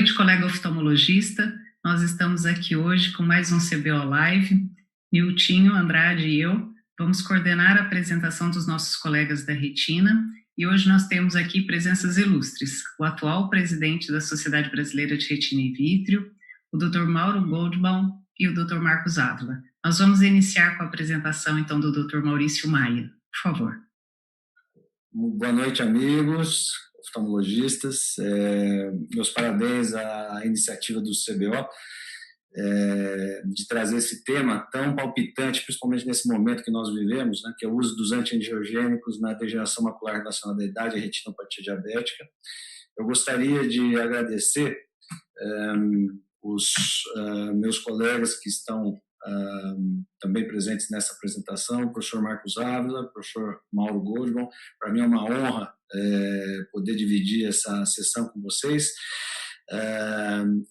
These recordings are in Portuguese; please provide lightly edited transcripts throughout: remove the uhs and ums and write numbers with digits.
noite, colega oftalmologista. Nós estamos aqui hoje com mais um CBO Live. Niltinho Andrade e eu vamos coordenar a apresentação dos nossos colegas da retina. E hoje nós temos aqui presenças ilustres. O atual presidente da Sociedade Brasileira de Retina e Vítreo, o Dr. Mauro Goldbaum e o Dr. Marcos Ávila. Nós vamos iniciar com a apresentação, então, do Dr. Maurício Maia. Por favor. Boa noite, amigos oftalmologistas. Meus parabéns à iniciativa do CBO de trazer esse tema tão palpitante, principalmente nesse momento que nós vivemos, né, que é o uso dos anti-angiogênicos na degeneração macular relacionada à idade e retinopatia diabética. Eu gostaria de agradecer os meus colegas que estão também presentes nessa apresentação, o professor Marcos Ávila, o professor Mauro Goldbaum. Para mim é uma honra poder dividir essa sessão com vocês.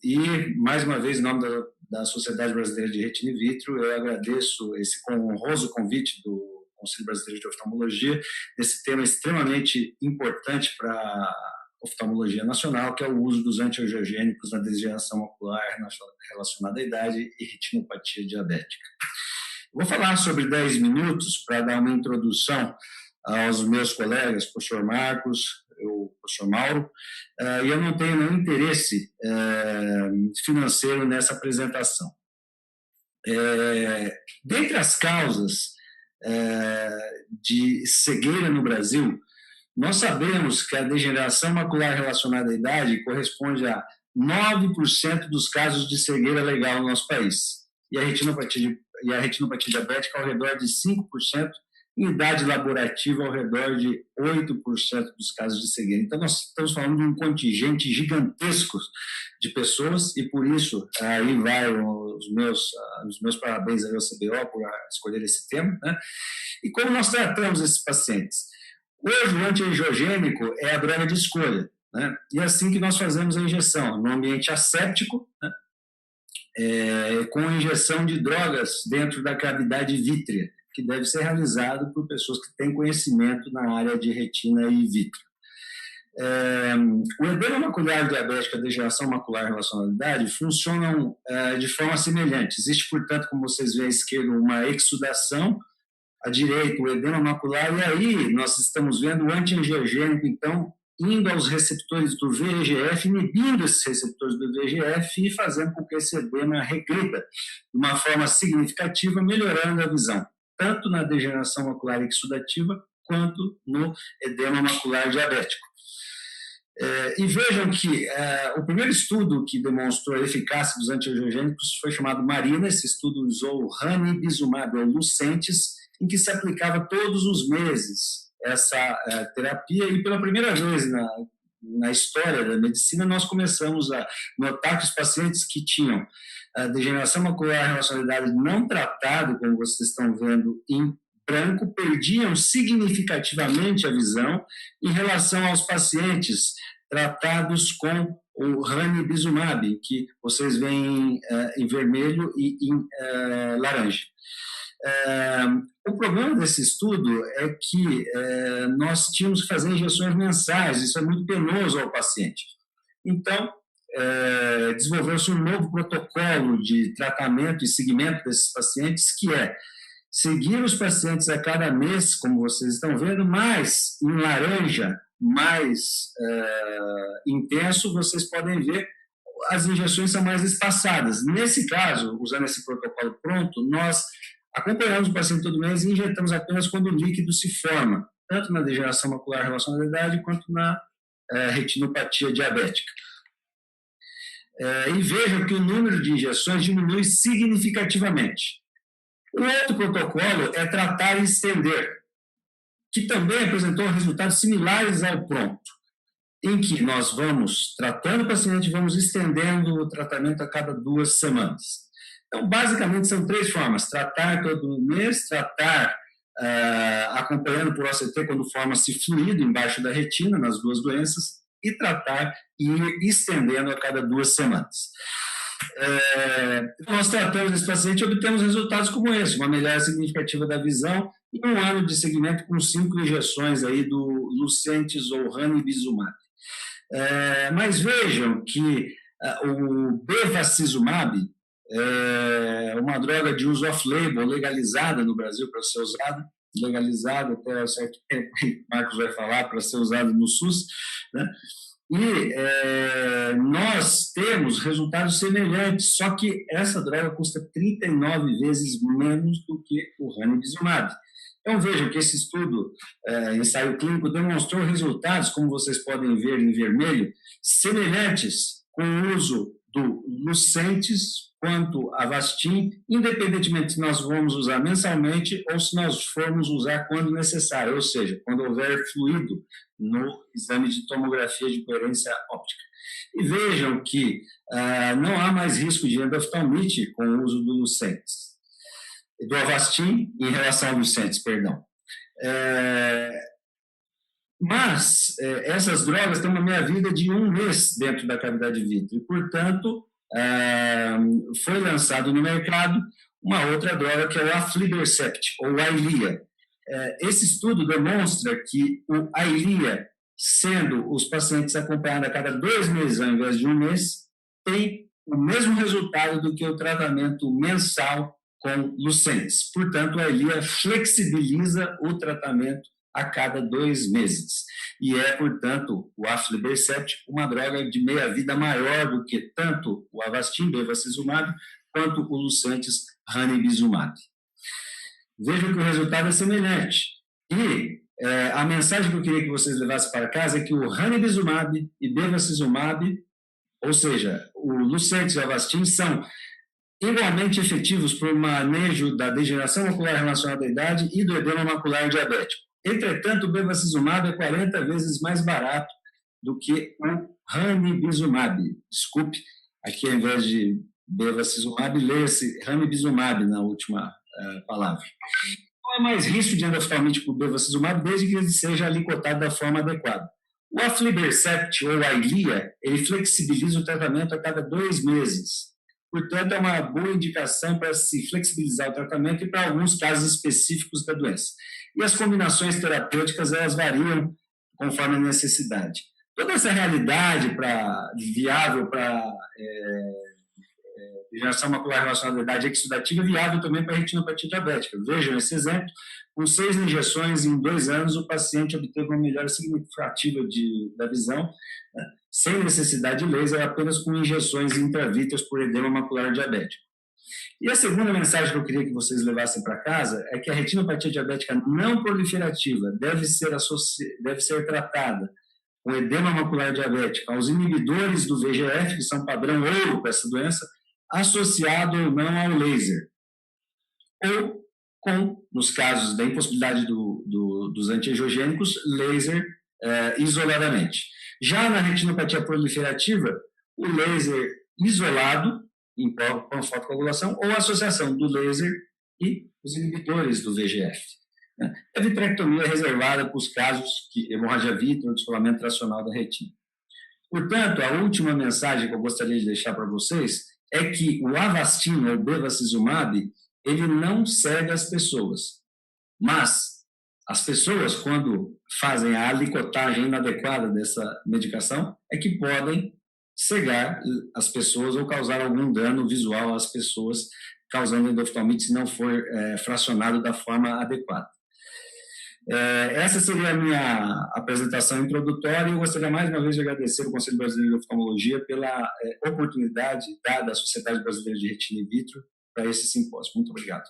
E, mais uma vez, em nome da Sociedade Brasileira de Retina e Vítreo, eu agradeço esse honroso convite do Conselho Brasileiro de Oftalmologia, esse tema extremamente importante para a oftalmologia nacional, que é o uso dos anti-angiogênicos na degeneração macular relacionada à idade e retinopatia diabética. Vou falar sobre 10 minutos para dar uma introdução aos meus colegas, professor Marcos, o professor Mauro, e eu não tenho nenhum interesse financeiro nessa apresentação. Dentre as causas de cegueira no Brasil, nós sabemos que a degeneração macular relacionada à idade corresponde a 9% dos casos de cegueira legal no nosso país, e a retinopatia diabética ao redor de 5%, em idade laborativa ao redor de 8% dos casos de cegueira. Então, nós estamos falando de um contingente gigantesco de pessoas, e por isso, aí vai os meus parabéns ao CBO por escolher esse tema, né? E como nós tratamos esses pacientes? Hoje, o antiangiogênico é a droga de escolha, né? E é assim que nós fazemos a injeção, no ambiente asséptico, né? Com a injeção de drogas dentro da cavidade vítrea, que deve ser realizado por pessoas que têm conhecimento na área de retina e vítreo. O edema macular diabético e a degeneração macular relacionada à idade funcionam de forma semelhante. Existe, portanto, como vocês veem à esquerda, uma exudação, à direita o edema macular, e aí nós estamos vendo o antiangiogênico, então, indo aos receptores do VEGF, inibindo esses receptores do VEGF e fazendo com que esse edema regrida de uma forma significativa, melhorando a visão, tanto na degeneração macular exudativa quanto no edema macular diabético. E vejam que o primeiro estudo que demonstrou a eficácia dos antiangiogênicos foi chamado MARINA. Esse estudo usou o ranibizumab, ou Lucentis, em que se aplicava todos os meses essa terapia, e pela primeira vez na história da medicina nós começamos a notar que os pacientes que tinham a degeneração macular relacionada à idade não tratado, como vocês estão vendo em branco, perdiam significativamente a visão em relação aos pacientes tratados com o ranibizumab, que vocês veem em vermelho e em laranja. O problema desse estudo é que nós tínhamos que fazer injeções mensais, isso é muito penoso ao paciente. Então, desenvolveu-se um novo protocolo de tratamento e seguimento desses pacientes, que é seguir os pacientes a cada mês, como vocês estão vendo, mas em laranja, mais intenso, vocês podem ver as injeções são mais espaçadas. Nesse caso, usando esse protocolo pronto, nós acompanhamos o paciente todo mês e injetamos apenas quando o líquido se forma, tanto na degeneração macular relacionada à idade quanto na retinopatia diabética. E vejam que o número de injeções diminui significativamente. O outro protocolo é tratar e estender, que também apresentou resultados similares ao pronto, em que nós vamos tratando o paciente e vamos estendendo o tratamento a cada 2 semanas. Então, basicamente, são 3 formas: tratar todo mês, tratar acompanhando por OCT quando forma-se fluido embaixo da retina, nas 2 doenças, e tratar e ir estendendo a cada 2 semanas. Nós tratamos esse paciente e obtemos resultados como esse, uma melhora significativa da visão e um ano de seguimento com 5 injeções aí do Lucentis ou ranibizumab. Mas vejam que O bevacizumab é uma droga de uso off-label, legalizada no Brasil para ser usada, legalizada até um certo tempo, Marcos vai falar, para ser usado no SUS, né? E nós temos resultados semelhantes, só que essa droga custa 39 vezes menos do que o ranibizumab. Então, vejam que esse estudo, ensaio clínico, demonstrou resultados, como vocês podem ver em vermelho, semelhantes com o uso do Lucentis quanto Avastin, independentemente se nós vamos usar mensalmente ou se nós formos usar quando necessário, ou seja, quando houver fluido no exame de tomografia de coerência óptica. E vejam que não há mais risco de endoftalmite com o uso do Lucentis, do Avastin em relação ao Lucentis, perdão. Mas essas drogas têm uma meia-vida de 1 mês dentro da cavidade vítreo e, portanto, foi lançado no mercado uma outra droga que é o Aflibercept, ou Eylea. Esse estudo demonstra que o Eylea, sendo os pacientes acompanhados a cada 2 meses ao invés de 1 mês, tem o mesmo resultado do que o tratamento mensal com Lucentis. Portanto, a Eylea flexibiliza o tratamento a cada 2 meses. E portanto, o Aflibercept uma droga de meia-vida maior do que tanto o Avastin, bevacizumab, quanto o Lucentis, ranibizumab. Vejam que o resultado é semelhante. E a mensagem que eu queria que vocês levassem para casa é que o ranibizumab e bevacizumab, ou seja, o Lucentis e o Avastin, são igualmente efetivos para o manejo da degeneração macular relacionada à idade e do edema macular diabético. Entretanto, o bevacizumab é 40 vezes mais barato do que o ranibizumab. Desculpe, aqui ao invés de bevacizumab, leia-se ranibizumab na última palavra. Não há mais risco de endoftalmite com o bevacizumab desde que ele seja alicotado da forma adequada. O Aflibercept, ou Eylea, ele flexibiliza o tratamento a cada 2 meses. Portanto, é uma boa indicação para se flexibilizar o tratamento e para alguns casos específicos da doença. E as combinações terapêuticas, elas variam conforme a necessidade. Toda essa realidade viável para degeneração macular relacionada à idade exudativa é viável também para a retinopatia diabética. Vejam esse exemplo. Com 6 injeções em 2 anos, o paciente obteve uma melhora significativa da visão, né, sem necessidade de laser, apenas com injeções intravítreas por edema macular diabético. E a segunda mensagem que eu queria que vocês levassem para casa é que a retinopatia diabética não proliferativa deve ser tratada com edema macular diabético aos inibidores do VEGF, que são padrão ouro para essa doença, associado ou não ao laser. Ou nos casos da impossibilidade dos antiangiogênicos, laser isoladamente. Já na retinopatia proliferativa, o laser isolado, em fotocoagulação, ou associação do laser e os inibidores do VEGF. A vitrectomia é reservada para os casos de hemorragia vítreo, descolamento tracional da retina. Portanto, a última mensagem que eu gostaria de deixar para vocês é que o Avastin, ou bevacizumab, ele não cega as pessoas, mas as pessoas, quando fazem a alicotagem inadequada dessa medicação, é que podem cegar as pessoas ou causar algum dano visual às pessoas, causando endoftalmite se não for fracionado da forma adequada. Essa seria a minha apresentação introdutória e eu gostaria mais uma vez de agradecer ao Conselho Brasileiro de Oftalmologia pela oportunidade dada à Sociedade Brasileira de Retina in Vitro para esse simpósio. Muito obrigado.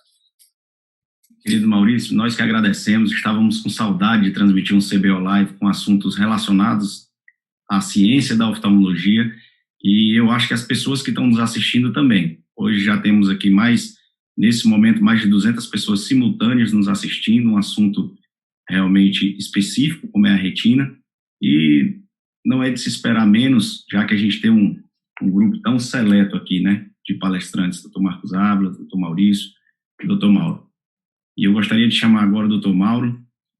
Querido Maurício, nós que agradecemos, estávamos com saudade de transmitir um CBO Live com assuntos relacionados à ciência da oftalmologia e eu acho que as pessoas que estão nos assistindo também. Hoje já temos aqui nesse momento, mais de 200 pessoas simultâneas nos assistindo, um assunto realmente específico, como é a retina, e não é de se esperar menos, já que a gente tem um grupo tão seleto aqui, né, de palestrantes, Dr. Marcos Ávila, Dr. Maurício e Dr. Mauro. E eu gostaria de chamar agora o Dr. Mauro,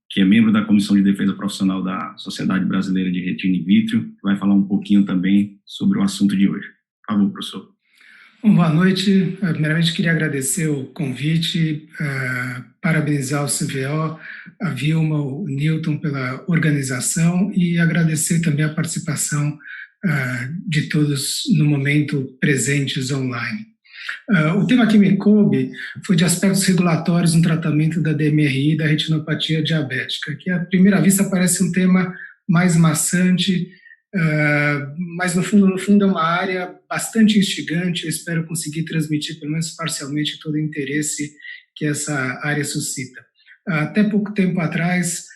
que é membro da Comissão de Defesa Profissional da Sociedade Brasileira de Retina in Vitro, que vai falar um pouquinho também sobre o assunto de hoje. Por favor, professor. Bom, boa noite. Primeiramente, queria agradecer o convite, parabenizar o CVO, a Vilma, o Newton pela organização e agradecer também a participação de todos no momento presentes online. O tema que me coube foi de aspectos regulatórios no tratamento da DMRI e da retinopatia diabética, que à primeira vista parece um tema mais maçante, mas no fundo é uma área bastante instigante. Eu espero conseguir transmitir, pelo menos parcialmente, todo o interesse que essa área suscita. Até pouco tempo atrás,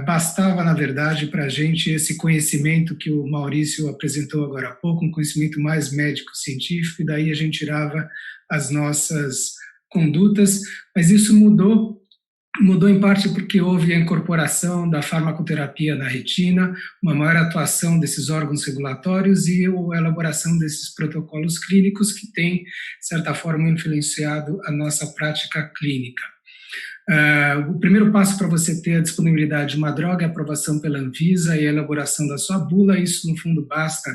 bastava, na verdade, para a gente esse conhecimento que o Maurício apresentou agora há pouco, um conhecimento mais médico-científico, e daí a gente tirava as nossas condutas, mas isso mudou em parte porque houve a incorporação da farmacoterapia na retina, uma maior atuação desses órgãos regulatórios e a elaboração desses protocolos clínicos que tem, de certa forma, influenciado a nossa prática clínica. O primeiro passo para você ter a disponibilidade de uma droga é a aprovação pela Anvisa e a elaboração da sua bula. Isso, no fundo, basta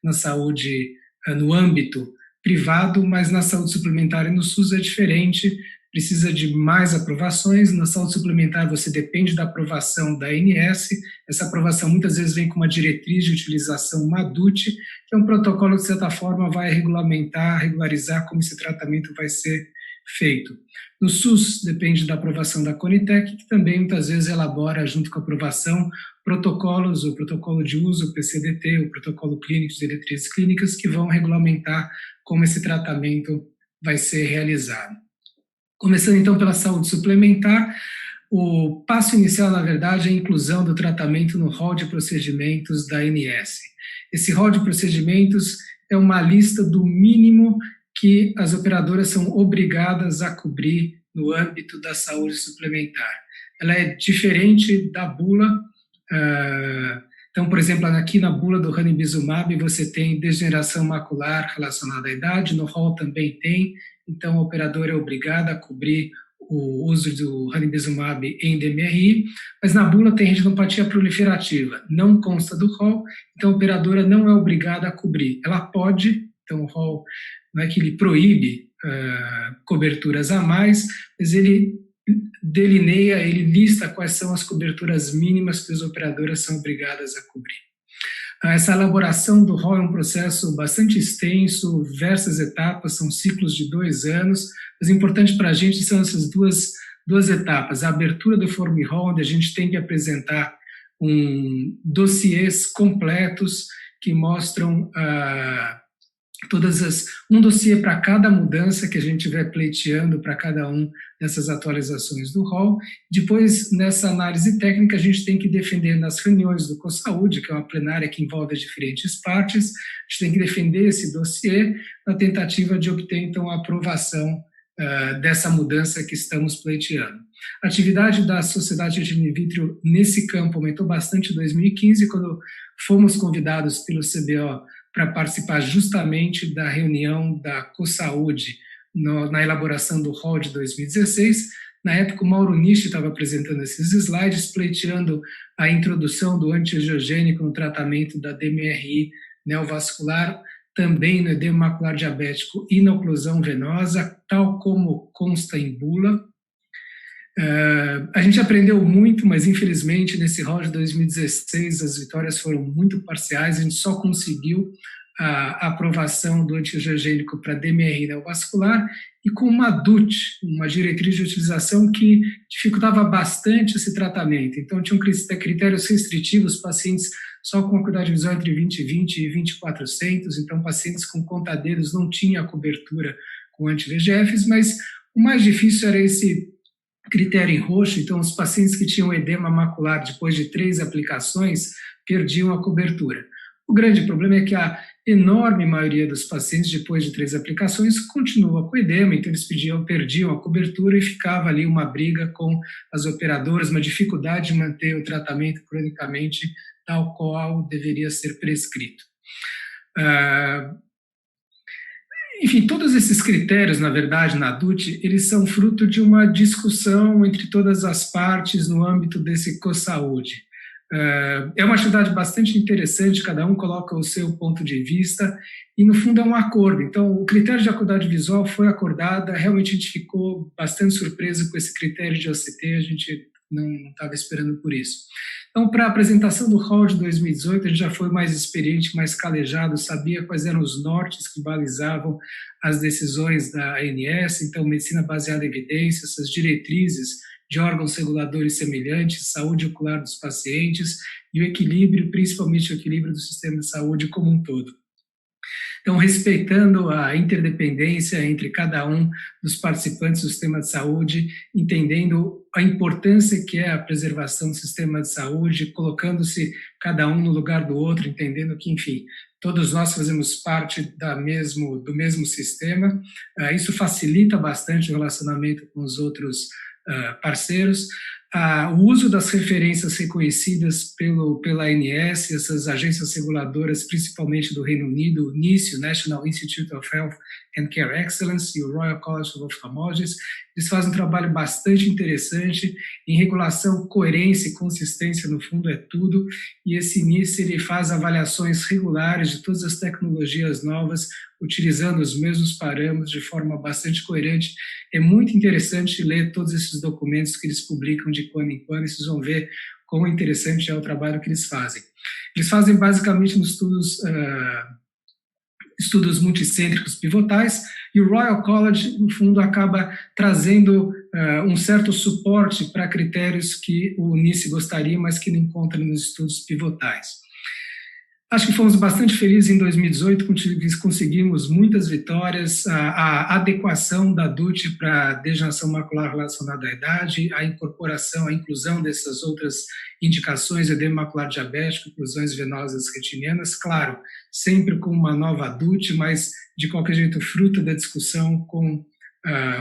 na saúde, no âmbito privado, mas na saúde suplementar e no SUS é diferente, precisa de mais aprovações. Na saúde suplementar você depende da aprovação da ANS, essa aprovação muitas vezes vem com uma diretriz de utilização MADUT, que é um protocolo que, de certa forma, vai regularizar como esse tratamento vai ser feito. No SUS, depende da aprovação da Conitec, que também muitas vezes elabora, junto com a aprovação, protocolos, o protocolo de uso, o PCDT, o protocolo clínico de diretrizes clínicas, que vão regulamentar como esse tratamento vai ser realizado. Começando então pela saúde suplementar, o passo inicial, na verdade, é a inclusão do tratamento no rol de procedimentos da ANS. Esse rol de procedimentos é uma lista do mínimo que as operadoras são obrigadas a cobrir no âmbito da saúde suplementar. Ela é diferente da bula. Então, por exemplo, aqui na bula do ranibizumab você tem degeneração macular relacionada à idade, no rol também tem, então a operadora é obrigada a cobrir o uso do ranibizumab em DMRI, mas na bula tem retinopatia proliferativa, não consta do rol, então a operadora não é obrigada a cobrir. Ela pode, então o rol não é que ele proíbe coberturas a mais, mas ele delineia, ele lista quais são as coberturas mínimas que as operadoras são obrigadas a cobrir. Essa elaboração do rol é um processo bastante extenso, diversas etapas, são ciclos de 2 anos, mas importante para a gente são essas duas etapas, a abertura do Form Rol, onde a gente tem que apresentar dossiês completos que mostram um dossiê para cada mudança que a gente estiver pleiteando para cada um dessas atualizações do rol. Depois, nessa análise técnica, a gente tem que defender nas reuniões do COSAúde, que é uma plenária que envolve as diferentes partes, a gente tem que defender esse dossiê na tentativa de obter, então, a aprovação dessa mudança que estamos pleiteando. A atividade da Sociedade de In Vitro nesse campo aumentou bastante em 2015, quando fomos convidados pelo CBO para participar justamente da reunião da COSAúde na elaboração do rol de 2016. Na época, o Mauro Nishi estava apresentando esses slides, pleiteando a introdução do antiangiogênico no tratamento da DMRI neovascular, também no edema macular diabético e na oclusão venosa, tal como consta em bula. A gente aprendeu muito, mas infelizmente nesse rol de 2016 as vitórias foram muito parciais, a gente só conseguiu a aprovação do antiangiogênico para DMRI neovascular e com uma DUT, uma diretriz de utilização que dificultava bastante esse tratamento. Então tinham critérios restritivos, pacientes só com acuidade visual entre 20/20 e 20/400, então pacientes com contadeiros não tinham a cobertura com anti-VEGFs, mas o mais difícil era esse critério em roxo, então os pacientes que tinham edema macular depois de 3 aplicações perdiam a cobertura. O grande problema é que a enorme maioria dos pacientes depois de 3 aplicações continua com edema, então eles perdiam a cobertura e ficava ali uma briga com as operadoras, uma dificuldade de manter o tratamento cronicamente tal qual deveria ser prescrito. Enfim, todos esses critérios, na verdade, na DUT, eles são fruto de uma discussão entre todas as partes no âmbito desse COSAúde. É uma atividade bastante interessante, cada um coloca o seu ponto de vista e, no fundo, é um acordo. Então, o critério de acuidade visual foi acordado, realmente a gente ficou bastante surpreso com esse critério de OCT, a gente não estava esperando por isso. Então, para a apresentação do hall de 2018, a gente já foi mais experiente, mais calejado, sabia quais eram os nortes que balizavam as decisões da ANS, então, medicina baseada em evidências, as diretrizes de órgãos reguladores semelhantes, saúde ocular dos pacientes e o equilíbrio, principalmente o equilíbrio do sistema de saúde como um todo. Então, respeitando a interdependência entre cada um dos participantes do sistema de saúde, entendendo a importância que é a preservação do sistema de saúde, colocando-se cada um no lugar do outro, entendendo que, enfim, todos nós fazemos parte do mesmo sistema. Isso facilita bastante o relacionamento com os outros parceiros. O uso das referências reconhecidas pela ANS, essas agências reguladoras, principalmente do Reino Unido, o NICE, o National Institute of Health and Care Excellence, e o Royal College of Ophthalmologists, eles fazem um trabalho bastante interessante em regulação, coerência e consistência, no fundo é tudo, e esse NICE ele faz avaliações regulares de todas as tecnologias novas, utilizando os mesmos parâmetros de forma bastante coerente. É muito interessante ler todos esses documentos que eles publicam de quando em quando, e vocês vão ver quão interessante é o trabalho que eles fazem. Eles fazem basicamente estudos multicêntricos pivotais, e o Royal College, no fundo, acaba trazendo um certo suporte para critérios que o NICE gostaria, mas que não encontra nos estudos pivotais. Acho que fomos bastante felizes em 2018, conseguimos muitas vitórias, a adequação da DUT para degeneração macular relacionada à idade, a incorporação, a inclusão dessas outras indicações, edema macular diabético, oclusões venosas retinianas, claro, sempre com uma nova DUT, mas de qualquer jeito fruto da discussão com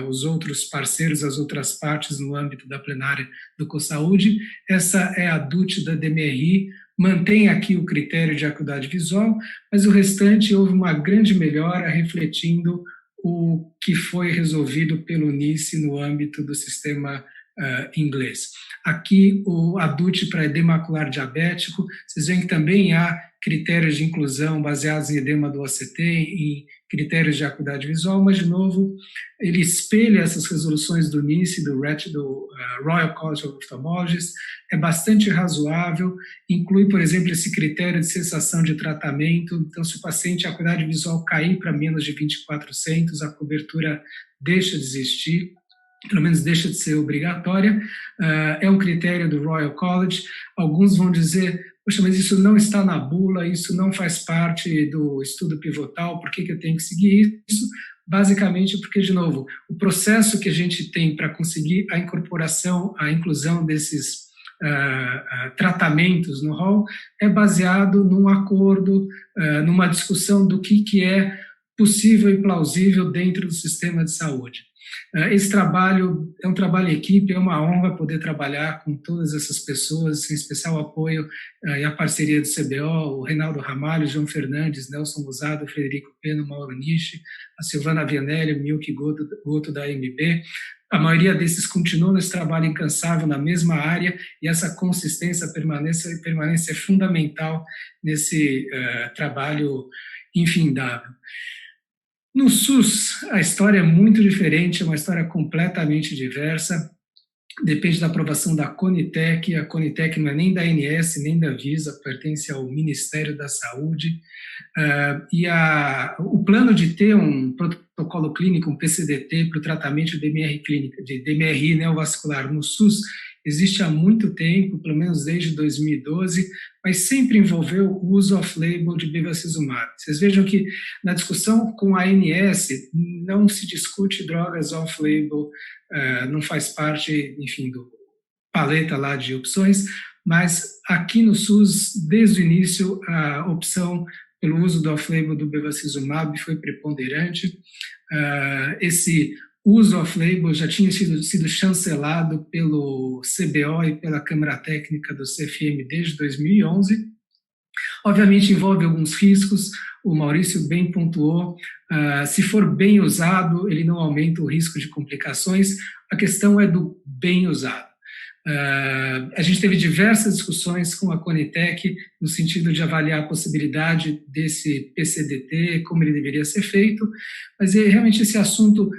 os outros parceiros, as outras partes no âmbito da plenária do COSAúde. Essa é a DUT da DMRI, mantém aqui o critério de acuidade visual, mas o restante houve uma grande melhora, refletindo o que foi resolvido pelo NICE no âmbito do sistema inglês. Aqui, a DUT para edema macular diabético, vocês veem que também há critérios de inclusão baseados em edema do OCT, em critérios de acuidade visual, mas, de novo, ele espelha essas resoluções do NICE, do Royal College of Ophthalmologists, é bastante razoável, inclui, por exemplo, esse critério de cessação de tratamento. Então, se o paciente, a acuidade visual cair para menos de 2400, a cobertura deixa de existir, pelo menos deixa de ser obrigatória. É um critério do Royal College. Alguns vão dizer, poxa, mas isso não está na bula, isso não faz parte do estudo pivotal, por que eu tenho que seguir isso? Basicamente porque, de novo, o processo que a gente tem para conseguir a incorporação, a inclusão desses tratamentos no hall é baseado num acordo, numa discussão do que é possível e plausível dentro do sistema de saúde. Esse trabalho é um trabalho em equipe, é uma honra poder trabalhar com todas essas pessoas, em especial apoio e a parceria do CBO, o Reinaldo Ramalho, João Fernandes, Nelson Musado, Frederico Pena, Mauro Nishi, a Silvana Vianelli, o Milky Goto da AMB. A maioria desses continuam nesse trabalho incansável na mesma área, e essa consistência, permanência é fundamental nesse trabalho infindável. No SUS, a história é muito diferente, é uma história completamente diversa, depende da aprovação da Conitec. A Conitec não é nem da ANS, nem da Visa, pertence ao Ministério da Saúde, o plano de ter um protocolo clínico, um PCDT, para o tratamento de DMRI neovascular no SUS, existe há muito tempo, pelo menos desde 2012, mas sempre envolveu o uso off-label de bevacizumab. Vocês vejam que na discussão com a ANS não se discute drogas off-label, não faz parte, enfim, do paleta lá de opções, mas aqui no SUS, desde o início, a opção pelo uso do off-label do bevacizumab foi preponderante. Esse uso off-label já tinha sido chancelado pelo CBO e pela Câmara Técnica do CFM desde 2011. Obviamente envolve alguns riscos, o Maurício bem pontuou, se for bem usado, ele não aumenta o risco de complicações, a questão é do bem usado. A gente teve diversas discussões com a Conitec no sentido de avaliar a possibilidade desse PCDT, como ele deveria ser feito, mas realmente esse assunto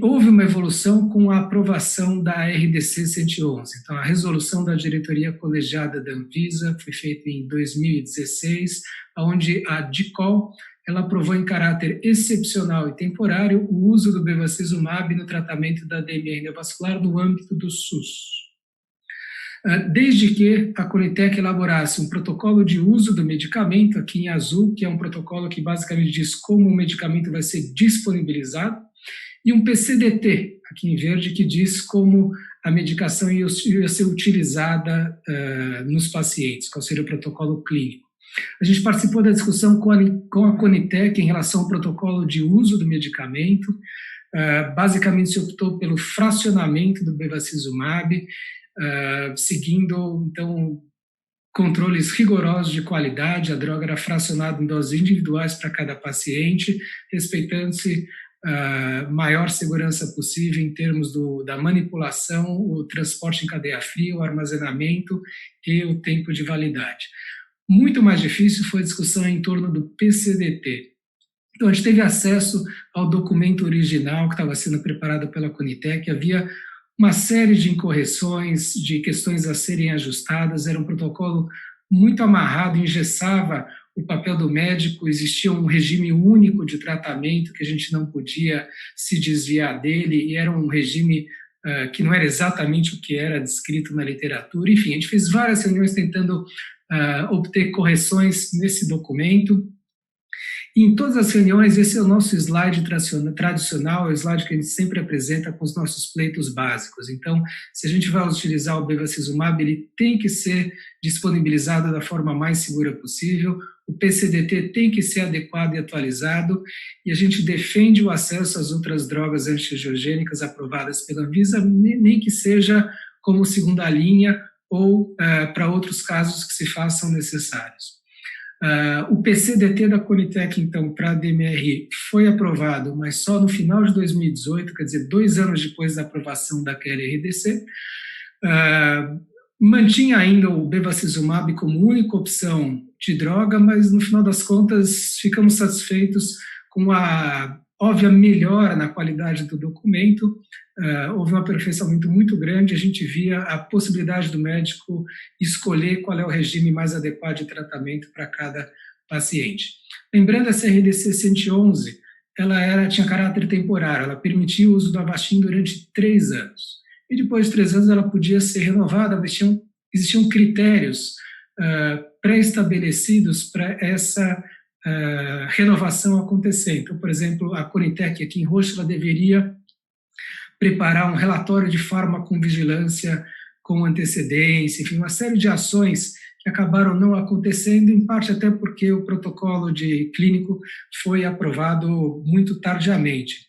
houve uma evolução com a aprovação da RDC 111. Então, a resolução da diretoria colegiada da Anvisa foi feita em 2016, onde a DICOL ela aprovou em caráter excepcional e temporário o uso do bevacizumab no tratamento da DMR neovascular no âmbito do SUS. Desde que a Conitec elaborasse um protocolo de uso do medicamento, aqui em azul, que é um protocolo que basicamente diz como o medicamento vai ser disponibilizado, e um PCDT, aqui em verde, que diz como a medicação ia ser utilizada nos pacientes, qual seria o protocolo clínico. A gente participou da discussão com a Conitec em relação ao protocolo de uso do medicamento. Basicamente, se optou pelo fracionamento do bevacizumab, seguindo, então, controles rigorosos de qualidade. A droga era fracionada em doses individuais para cada paciente, respeitando-se a maior segurança possível em termos da manipulação, o transporte em cadeia fria, o armazenamento e o tempo de validade. Muito mais difícil foi a discussão em torno do PCDT. Então, a gente teve acesso ao documento original que estava sendo preparado pela Conitec. Havia uma série de incorreções, de questões a serem ajustadas. Era um protocolo muito amarrado, engessava o papel do médico. Existia um regime único de tratamento que a gente não podia se desviar dele, e era um regime que não era exatamente o que era descrito na literatura. Enfim, a gente fez várias reuniões tentando obter correções nesse documento. E em todas as reuniões, esse é o nosso slide tradicional, é o slide que a gente sempre apresenta com os nossos pleitos básicos. Então, se a gente vai utilizar o bevacizumab, ele tem que ser disponibilizado da forma mais segura possível, o PCDT tem que ser adequado e atualizado, e a gente defende o acesso às outras drogas antiangiogênicas aprovadas pela Anvisa, nem que seja como segunda linha ou para outros casos que se façam necessários. O PCDT da Conitec, então, para a DMR foi aprovado, mas só no final de 2018, quer dizer, 2 anos depois da aprovação da QLRDC. Mantinha ainda o bevacizumab como única opção de droga, mas no final das contas ficamos satisfeitos com a óbvia melhora na qualidade do documento. Houve um aperfeiçoamento muito grande, a gente via a possibilidade do médico escolher qual é o regime mais adequado de tratamento para cada paciente. Lembrando, essa RDC 111, ela tinha caráter temporário, ela permitia o uso do Avastin durante 3 anos. E depois de 3 anos ela podia ser renovada, mas existiam critérios pré-estabelecidos para essa renovação acontecer. Então, por exemplo, a Conitec, aqui em roxo, ela deveria preparar um relatório de farmacovigilância com antecedência, enfim, uma série de ações que acabaram não acontecendo, em parte até porque o protocolo clínico foi aprovado muito tardiamente.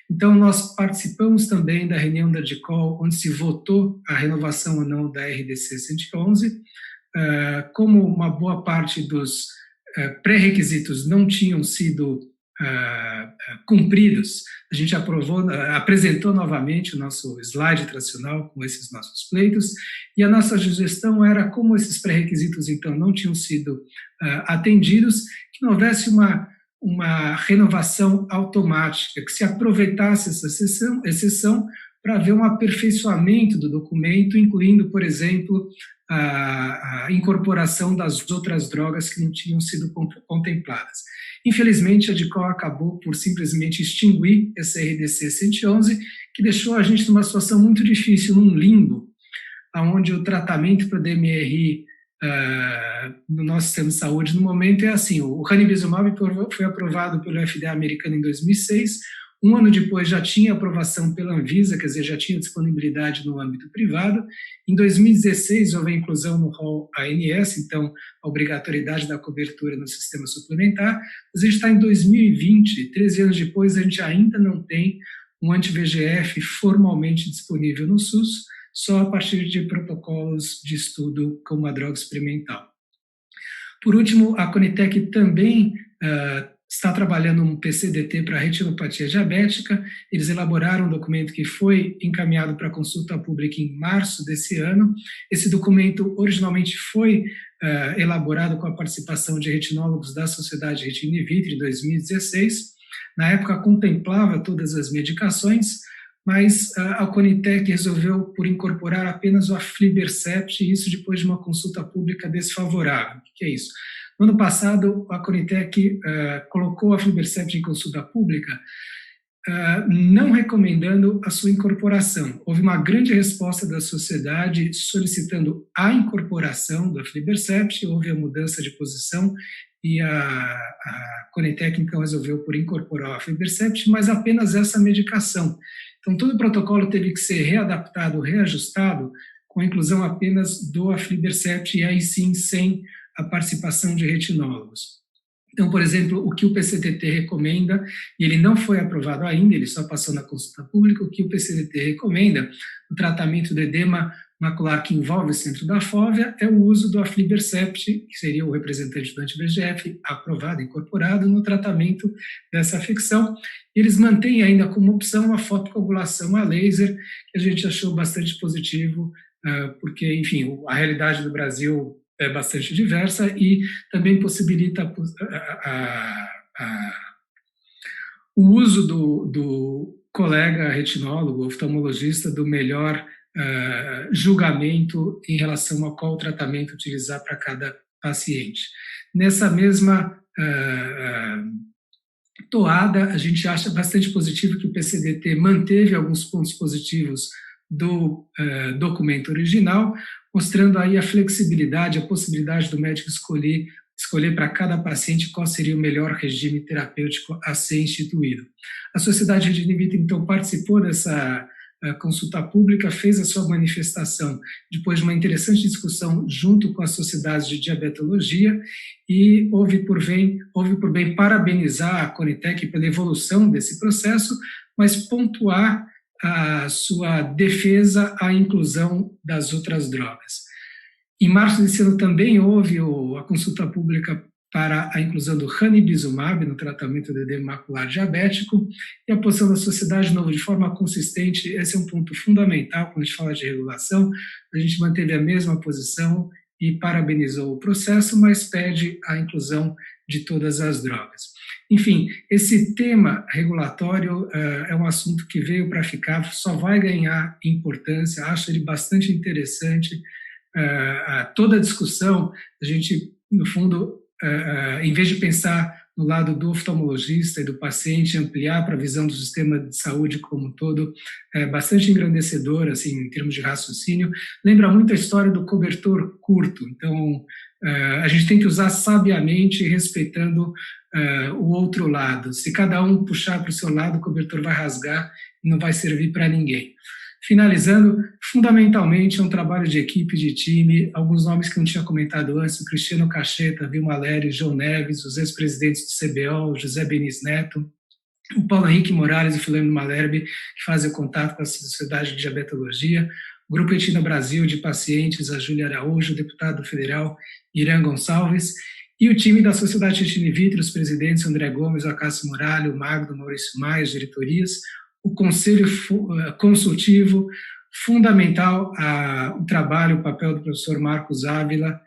Então, nós participamos também da reunião da DICOL, onde se votou a renovação ou não da RDC 111. Como uma boa parte dos pré-requisitos não tinham sido cumpridos, a gente apresentou novamente o nosso slide tradicional com esses nossos pleitos, e a nossa sugestão era, como esses pré-requisitos então não tinham sido atendidos, que não houvesse uma renovação automática, que se aproveitasse essa exceção para haver um aperfeiçoamento do documento, incluindo, por exemplo, a incorporação das outras drogas que não tinham sido contempladas. Infelizmente, a DICOL acabou por simplesmente extinguir essa RDC 111, que deixou a gente numa situação muito difícil, num limbo, onde o tratamento para DMRI no nosso sistema de saúde no momento é assim: o ranibizumab foi aprovado pelo FDA americano em 2006, 1 ano depois já tinha aprovação pela Anvisa, quer dizer, já tinha disponibilidade no âmbito privado. Em 2016 houve a inclusão no rol ANS, então a obrigatoriedade da cobertura no sistema suplementar, mas a gente está em 2020, 13 anos depois a gente ainda não tem um anti-VEGF formalmente disponível no SUS, só a partir de protocolos de estudo com uma droga experimental. Por último, a Conitec também está trabalhando um PCDT para retinopatia diabética. Eles elaboraram um documento que foi encaminhado para consulta pública em março desse ano. Esse documento originalmente foi elaborado com a participação de retinólogos da Sociedade Retina in Vitro em 2016, Na época contemplava todas as medicações, mas a Conitec resolveu por incorporar apenas o aflibercept, e isso depois de uma consulta pública desfavorável. O que é isso? No ano passado, a Conitec colocou o aflibercept em consulta pública, não recomendando a sua incorporação. Houve uma grande resposta da sociedade solicitando a incorporação do aflibercept, houve a mudança de posição e a Conitec então resolveu por incorporar o aflibercept, mas apenas essa medicação. Então todo o protocolo teve que ser readaptado, reajustado, com a inclusão apenas do aflibercept e aí sim sem a participação de retinólogos. Então, por exemplo, o que o PCTT recomenda, e ele não foi aprovado ainda, ele só passou na consulta pública, o que o PCTT recomenda no tratamento do edema macular que envolve o centro da fóvea é o uso do aflibercept, que seria o representante do anti-VEGF, aprovado, incorporado no tratamento dessa afecção. Eles mantêm ainda como opção a fotocoagulação a laser, que a gente achou bastante positivo, porque, enfim, a realidade do Brasil é bastante diversa e também possibilita o uso do colega retinólogo, oftalmologista, do melhor julgamento em relação a qual tratamento utilizar para cada paciente. Nessa mesma toada, a gente acha bastante positivo que o PCDT manteve alguns pontos positivos do documento original, mostrando aí a flexibilidade, a possibilidade do médico escolher para cada paciente qual seria o melhor regime terapêutico a ser instituído. A Sociedade Retina in Vitro, então, participou dessa consulta pública, fez a sua manifestação depois de uma interessante discussão junto com as sociedades de diabetologia e houve por bem parabenizar a Conitec pela evolução desse processo, mas pontuar a sua defesa à inclusão das outras drogas. Em março desse ano também houve a consulta pública para a inclusão do ranibizumab no tratamento do edema macular diabético e a posição da sociedade, de novo, de forma consistente. Esse é um ponto fundamental quando a gente fala de regulação. A gente manteve a mesma posição e parabenizou o processo, mas pede a inclusão de todas as drogas. Enfim, esse tema regulatório é um assunto que veio para ficar, só vai ganhar importância, acho ele bastante interessante. Toda a discussão, a gente, no fundo, em vez de pensar no lado do oftalmologista e do paciente, ampliar para a visão do sistema de saúde como um todo, é bastante engrandecedor, assim, em termos de raciocínio. Lembra muito a história do cobertor curto. Então, a gente tem que usar sabiamente, respeitando o outro lado. Se cada um puxar para o seu lado, o cobertor vai rasgar e não vai servir para ninguém. Finalizando, fundamentalmente é um trabalho de equipe, de time, alguns nomes que eu não tinha comentado antes, o Cristiano Cacheta, Vilma Lery, João Neves, os ex-presidentes do CBO, José Benis Neto, o Paulo Henrique Morales e o Filomeno Malherbe, que fazem o contato com a Sociedade de Diabetologia, o Grupo Retina Brasil de pacientes, a Júlia Araújo, o deputado federal Irã Gonçalves, e o time da Sociedade Retina in Vitro, os presidentes André Gomes, Acácio Muralha, o Magno, Maurício Maia, as diretorias, o conselho consultivo, fundamental o trabalho, o papel do professor Marcos Ávila,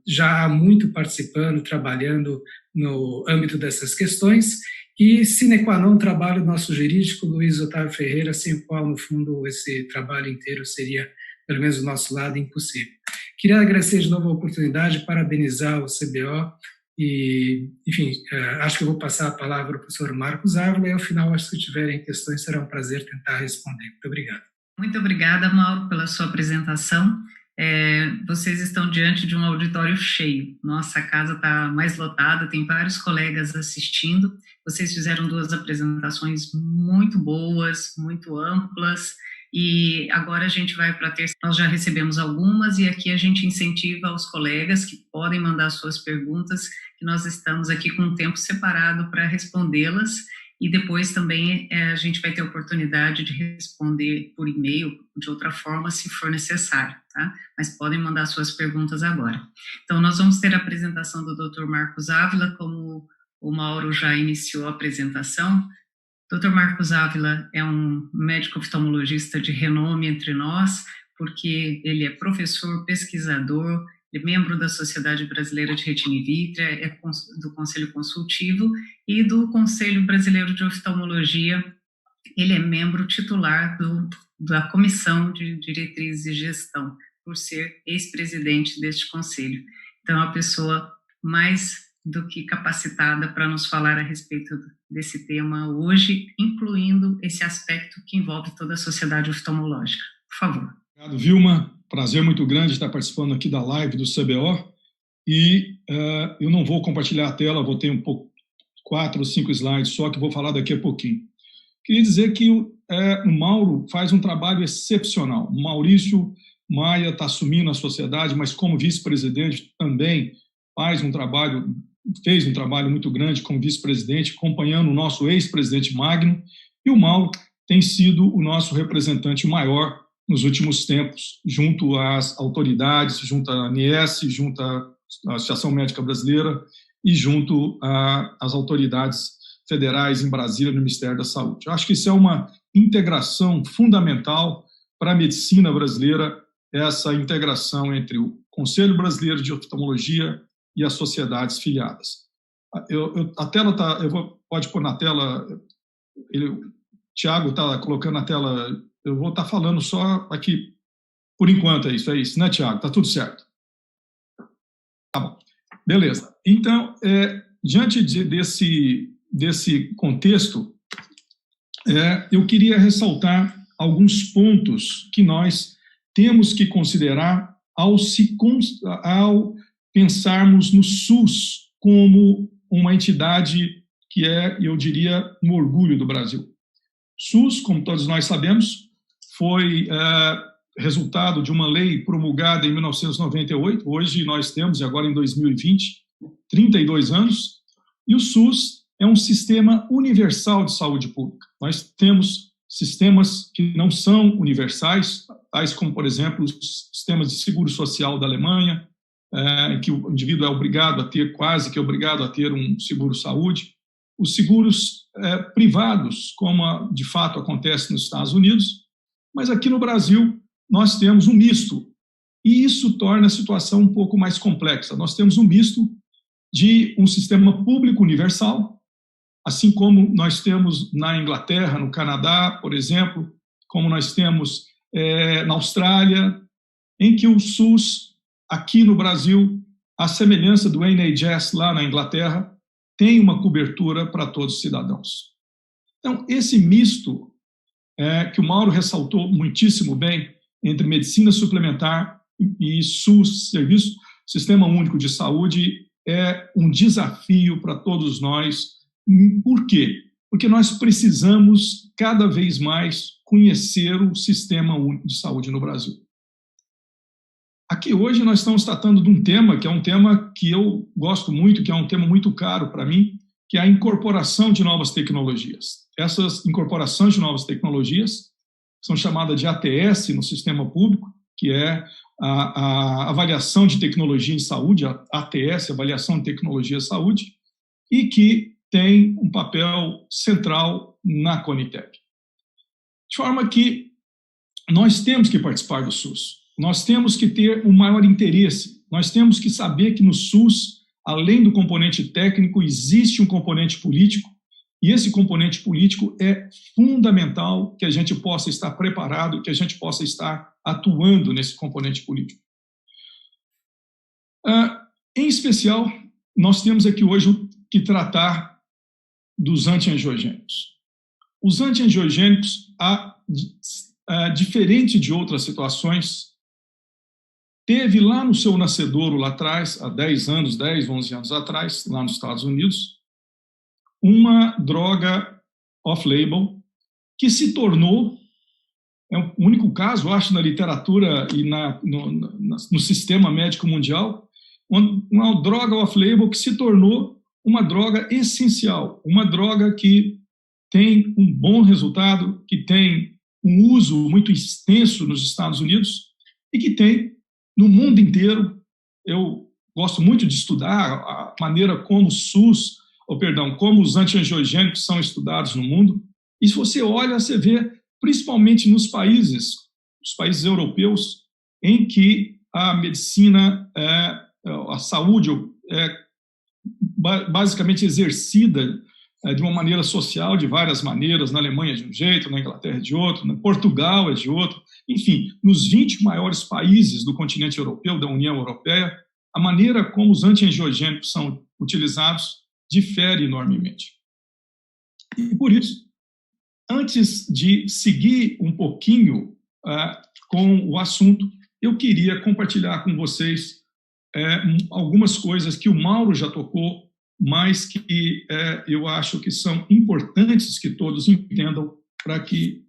já há muito participando, trabalhando no âmbito dessas questões, e sine qua non o trabalho do nosso jurídico, Luiz Otávio Ferreira, sem o qual, no fundo, esse trabalho inteiro seria, pelo menos do nosso lado, impossível. Queria agradecer de novo a oportunidade, parabenizar o CBO, e, enfim, acho que eu vou passar a palavra ao professor Marcos Ávila e, ao final, acho que se tiverem questões, será um prazer tentar responder. Muito obrigado. Muito obrigada, Mauro, pela sua apresentação. Vocês estão diante de um auditório cheio. Nossa casa está mais lotada, tem vários colegas assistindo. Vocês fizeram 2 apresentações muito boas, muito amplas, e agora a gente vai para a terceira. Nós já recebemos algumas e aqui a gente incentiva os colegas que podem mandar suas perguntas, que nós estamos aqui com um tempo separado para respondê-las, e depois também a gente vai ter a oportunidade de responder por e-mail, de outra forma, se for necessário, tá? Mas podem mandar suas perguntas agora. Então, nós vamos ter a apresentação do Dr. Marcos Ávila, como o Mauro já iniciou a apresentação. Dr. Marcos Ávila é um médico oftalmologista de renome entre nós, porque ele é professor, pesquisador, é membro da Sociedade Brasileira de Retina e Vítrea, é do Conselho Consultivo e do Conselho Brasileiro de Oftalmologia. Ele é membro titular da Comissão de Diretrizes e Gestão, por ser ex-presidente deste conselho. Então, é uma pessoa mais do que capacitada para nos falar a respeito desse tema hoje, incluindo esse aspecto que envolve toda a sociedade oftalmológica. Por favor. Obrigado, Vilma. Prazer muito grande estar participando aqui da live do CBO. E eu não vou compartilhar a tela, vou ter 4 ou 5 slides só que vou falar daqui a pouquinho. Queria dizer que o Mauro faz um trabalho excepcional. O Maurício Maia está assumindo a sociedade, mas como vice-presidente também fez um trabalho muito grande como vice-presidente, acompanhando o nosso ex-presidente Magno, e o Mauro tem sido o nosso representante maior nos últimos tempos, junto às autoridades, junto à ANS, junto à Associação Médica Brasileira e junto às autoridades federais em Brasília, no Ministério da Saúde. Eu acho que isso é uma integração fundamental para a medicina brasileira, essa integração entre o Conselho Brasileiro de Oftalmologia e as sociedades filiadas. A tela está... Pode pôr na tela... O Tiago está colocando na tela... Eu vou estar falando só aqui, por enquanto, é isso, né, Tiago? Está tudo certo. Tá bom. Beleza. Então, diante desse contexto, eu queria ressaltar alguns pontos que nós temos que considerar ao pensarmos no SUS como uma entidade que eu diria, um orgulho do Brasil. SUS, como todos nós sabemos, foi resultado de uma lei promulgada em 1998, hoje nós temos, agora em 2020, 32 anos, e o SUS é um sistema universal de saúde pública. Nós temos sistemas que não são universais, tais como, por exemplo, os sistemas de seguro social da Alemanha, que o indivíduo é obrigado a ter, quase que obrigado a ter um seguro-saúde. Os seguros privados, como de fato acontece nos Estados Unidos, mas aqui no Brasil nós temos um misto, e isso torna a situação um pouco mais complexa. Nós temos um misto de um sistema público universal, assim como nós temos na Inglaterra, no Canadá, por exemplo, como nós temos na Austrália, em que o SUS, aqui no Brasil, à semelhança do NHS lá na Inglaterra, tem uma cobertura para todos os cidadãos. Então, esse misto que o Mauro ressaltou muitíssimo bem entre medicina suplementar e SUS, Sistema Único de Saúde, é um desafio para todos nós. Por quê? Porque nós precisamos cada vez mais conhecer o Sistema Único de Saúde no Brasil. Aqui hoje nós estamos tratando de um tema que é um tema que eu gosto muito, que é um tema muito caro para mim, que é a incorporação de novas tecnologias. Essas incorporações de novas tecnologias são chamadas de ATS no sistema público, que é a avaliação de tecnologia em saúde, a ATS, Avaliação de Tecnologia em Saúde, e que tem um papel central na Conitec. De forma que nós temos que participar do SUS, nós temos que ter um maior interesse, nós temos que saber que no SUS, além do componente técnico, existe um componente político, e esse componente político é fundamental que a gente possa estar preparado, que a gente possa estar atuando nesse componente político. Em especial, nós temos aqui hoje que tratar dos antiangiogênicos. Os antiangiogênicos, diferente de outras situações, teve lá no seu nascedouro, lá atrás, há 10 anos, 10, 11 anos atrás, lá nos Estados Unidos, uma droga off-label que se tornou, é o único caso, eu acho, na literatura e no sistema médico mundial, uma droga off-label que se tornou uma droga essencial, uma droga que tem um bom resultado, que tem um uso muito extenso nos Estados Unidos e que tem no mundo inteiro. Eu gosto muito de estudar a maneira como como os antiangiogênicos são estudados no mundo. E se você olha, você vê, principalmente nos países europeus, em que a medicina, a saúde é basicamente exercida de uma maneira social, de várias maneiras, na Alemanha de um jeito, na Inglaterra de outro, na Portugal é de outro, enfim, nos 20 maiores países do continente europeu, da União Europeia, a maneira como os antiangiogênicos são utilizados difere enormemente. E por isso, antes de seguir um pouquinho com o assunto, eu queria compartilhar com vocês algumas coisas que o Mauro já tocou, mas que eu acho que são importantes que todos entendam para que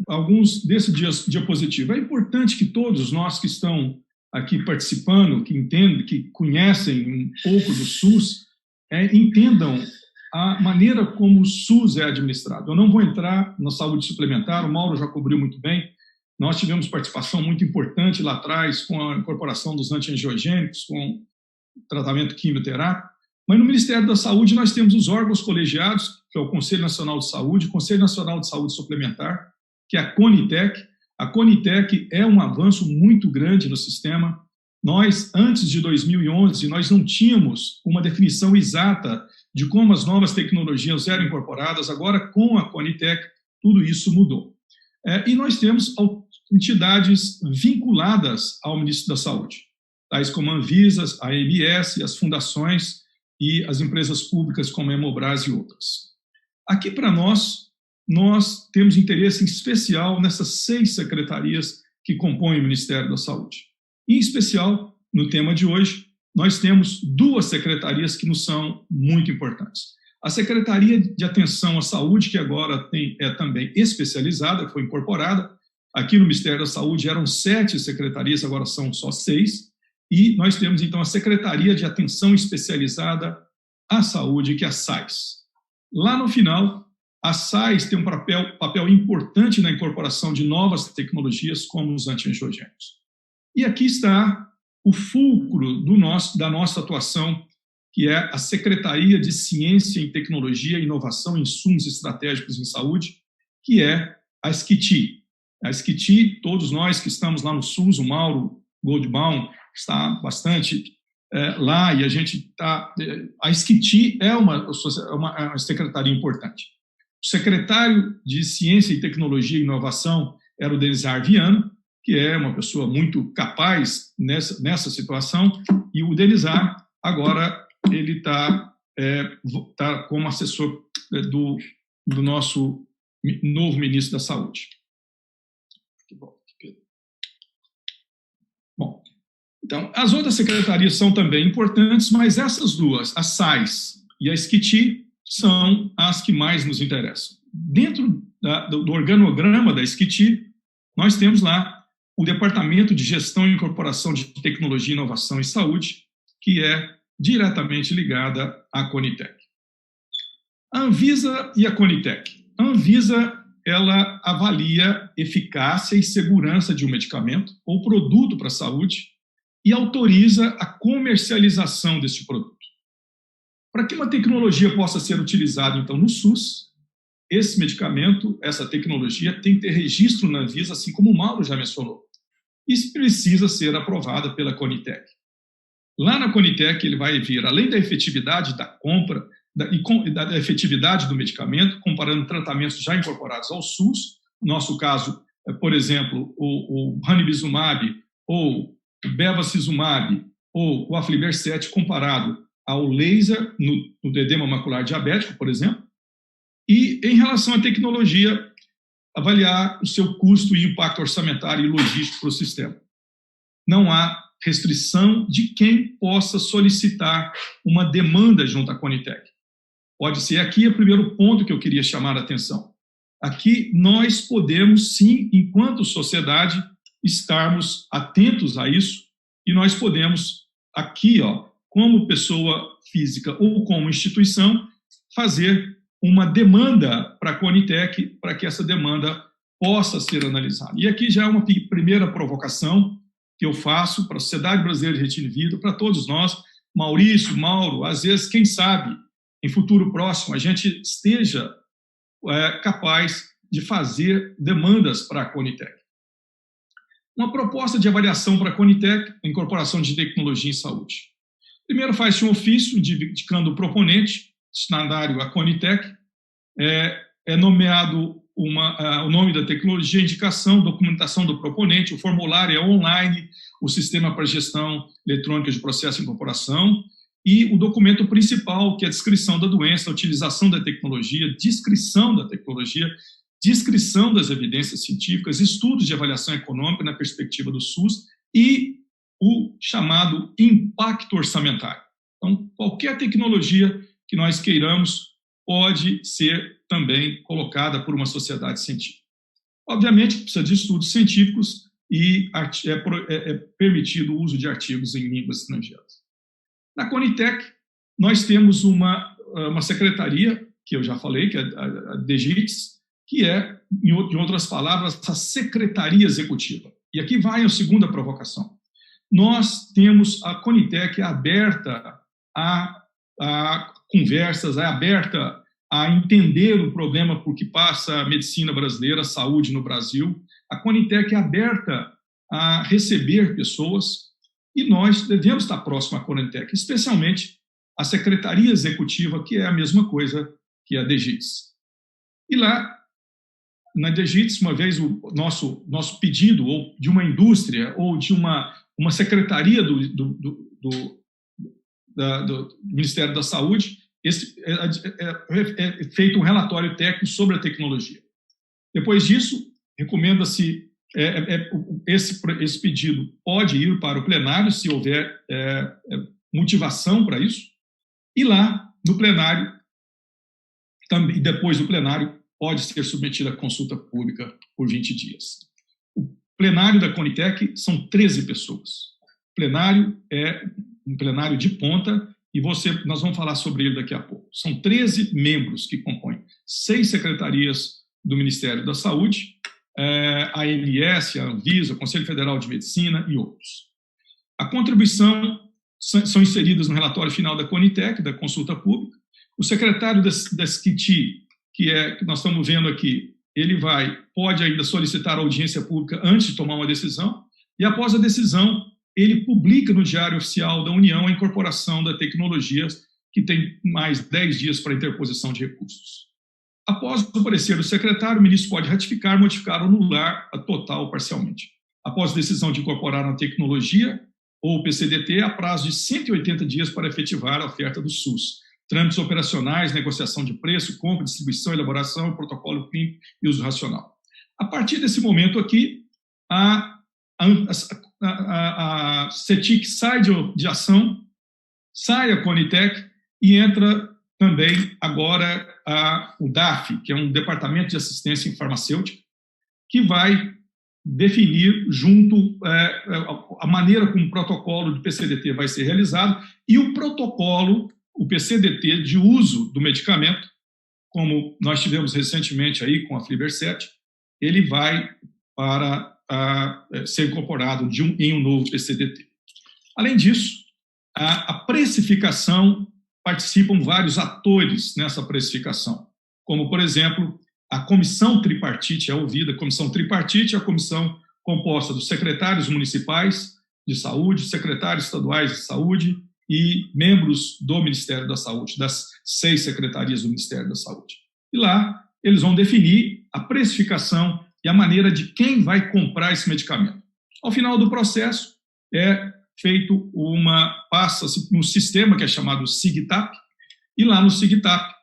alguns desse diapositivo. É importante que todos nós que estão aqui participando, que entendem, que conhecem um pouco do SUS, entendam a maneira como o SUS é administrado. Eu não vou entrar na saúde suplementar, o Mauro já cobriu muito bem. Nós tivemos participação muito importante lá atrás com a incorporação dos antiangiogênicos, com tratamento quimioterápico, mas no Ministério da Saúde nós temos os órgãos colegiados, que é o Conselho Nacional de Saúde, o Conselho Nacional de Saúde Suplementar, que é a CONITEC. A CONITEC é um avanço muito grande no sistema. Nós, antes de 2011, nós não tínhamos uma definição exata de como as novas tecnologias eram incorporadas. Agora, com a CONITEC, tudo isso mudou. E nós temos entidades vinculadas ao Ministério da Saúde, tais como a Anvisa, a ANS, as fundações e as empresas públicas como a Hemobras e outras. Aqui, para nós temos interesse em especial nessas 6 secretarias que compõem o Ministério da Saúde. Em especial, no tema de hoje, nós temos 2 secretarias que nos são muito importantes. A Secretaria de Atenção à Saúde, que agora é também especializada, foi incorporada. Aqui no Ministério da Saúde eram 7 secretarias, agora são só 6. E nós temos, então, a Secretaria de Atenção Especializada à Saúde, que é a SAIS. Lá no final, a SAIS tem um papel importante na incorporação de novas tecnologias, como os antiangiogênicos. E aqui está o fulcro da nossa atuação, que é a Secretaria de Ciência e Tecnologia, Inovação e Insumos Estratégicos em Saúde, que é a SCIT. A SCIT, todos nós que estamos lá no SUS, o Mauro Goldbaum está bastante lá, e a gente está... A SCIT é uma secretaria importante. O secretário de Ciência e Tecnologia e Inovação era o Denizar Viana, que é uma pessoa muito capaz nessa situação, e o Denizar, agora, ele está como assessor do nosso novo ministro da Saúde. Bom, então, as outras secretarias são também importantes, mas essas 2, a SAIS e a SCIT, são as que mais nos interessam. Dentro do organograma da SCIT, nós temos lá o Departamento de Gestão e Incorporação de Tecnologia, Inovação e Saúde, que é diretamente ligada à CONITEC. A Anvisa e a CONITEC. A Anvisa, ela avalia eficácia e segurança de um medicamento ou produto para a saúde e autoriza a comercialização deste produto. Para que uma tecnologia possa ser utilizada, então, no SUS, esse medicamento, essa tecnologia, tem que ter registro na Anvisa, assim como o Mauro já mencionou. Isso precisa ser aprovada pela CONITEC. Lá na CONITEC, ele vai ver, além da efetividade da compra e da efetividade do medicamento, comparando tratamentos já incorporados ao SUS, no nosso caso, por exemplo, o ranibizumab, ou o bevacizumab, ou o aflibercept, comparado ao laser no edema macular diabético, por exemplo, e, em relação à tecnologia, avaliar o seu custo e impacto orçamentário e logístico para o sistema. Não há restrição de quem possa solicitar uma demanda junto à CONITEC. Pode ser, aqui é o primeiro ponto que eu queria chamar a atenção. Aqui nós podemos, sim, enquanto sociedade, estarmos atentos a isso, e nós podemos, aqui, como pessoa física ou como instituição, fazer uma demanda para a CONITEC, para que essa demanda possa ser analisada. E aqui já é uma primeira provocação que eu faço para a Sociedade Brasileira de Retina e Vidro, para todos nós, Maurício, Mauro, às vezes, quem sabe, em futuro próximo, a gente esteja capaz de fazer demandas para a CONITEC. uma proposta de avaliação para a Conitec, a incorporação de tecnologia em saúde. Primeiro faz-se um ofício indicando o proponente, destinatário à Conitec, é nomeado o nome da tecnologia, indicação, documentação do proponente, o formulário é online, o sistema para gestão eletrônica de processo de incorporação, e o documento principal, que é a descrição da doença, a utilização da tecnologia, descrição da tecnologia, descrição das evidências científicas, estudos de avaliação econômica na perspectiva do SUS e o chamado impacto orçamentário. Então, qualquer tecnologia que nós queiramos pode ser também colocada por uma sociedade científica. Obviamente, precisa de estudos científicos e é permitido o uso de artigos em línguas estrangeiras. Na Conitec, nós temos uma secretaria, que eu já falei, que é a DGITS, que é, em outras palavras, a secretaria executiva. E aqui vai a segunda provocação. Nós temos a Conitec aberta a conversas, é aberta a entender o problema por que passa a medicina brasileira, a saúde no Brasil. A Conitec é aberta a receber pessoas e nós devemos estar próximos à Conitec, especialmente a Secretaria Executiva, que é a mesma coisa que a DGITS. E lá, na DGITS, uma vez o nosso pedido, ou de uma indústria, ou de uma secretaria do Ministério da Saúde, é feito um relatório técnico sobre a tecnologia. Depois disso, recomenda-se, esse pedido pode ir para o plenário, se houver motivação para isso, e lá, no plenário, também, depois do plenário, pode ser submetido à consulta pública por 20 dias. O plenário da Conitec são 13 pessoas. O plenário é um plenário de ponta, e nós vamos falar sobre ele daqui a pouco. São 13 membros que compõem 6 secretarias do Ministério da Saúde, a ANS, a Anvisa, o Conselho Federal de Medicina e outros. A contribuição são inseridas no relatório final da Conitec, da consulta pública. O secretário da SCIT, que nós estamos vendo aqui, ele pode ainda solicitar audiência pública antes de tomar uma decisão, e após a decisão, ele publica no Diário Oficial da União a incorporação da tecnologia, que tem mais 10 dias para interposição de recursos. Após o parecer do secretário, o ministro pode ratificar, modificar ou anular a total ou parcialmente. Após a decisão de incorporar a tecnologia ou o PCDT, há prazo de 180 dias para efetivar a oferta do SUS. Trâmites operacionais, negociação de preço, compra, distribuição, elaboração, protocolo clínico e uso racional. A partir desse momento aqui, a CETIC sai de ação, sai a Conitec e entra também agora o DAF, que é um Departamento de Assistência em Farmacêutica, que vai definir junto a maneira como o protocolo de PCDT vai ser realizado e o protocolo, o PCDT de uso do medicamento, como nós tivemos recentemente aí com a Flibercept, ele vai para ser incorporado em um novo PCDT. Além disso, a precificação, participam vários atores nessa precificação, como, por exemplo, a comissão tripartite é ouvida. A comissão tripartite é a comissão composta dos secretários municipais de saúde, secretários estaduais de saúde e membros do Ministério da Saúde, das 6 secretarias do Ministério da Saúde. E lá eles vão definir a precificação e a maneira de quem vai comprar esse medicamento. Ao final do processo, feito passa-se um sistema que é chamado SIGTAP, e lá no SIGTAP,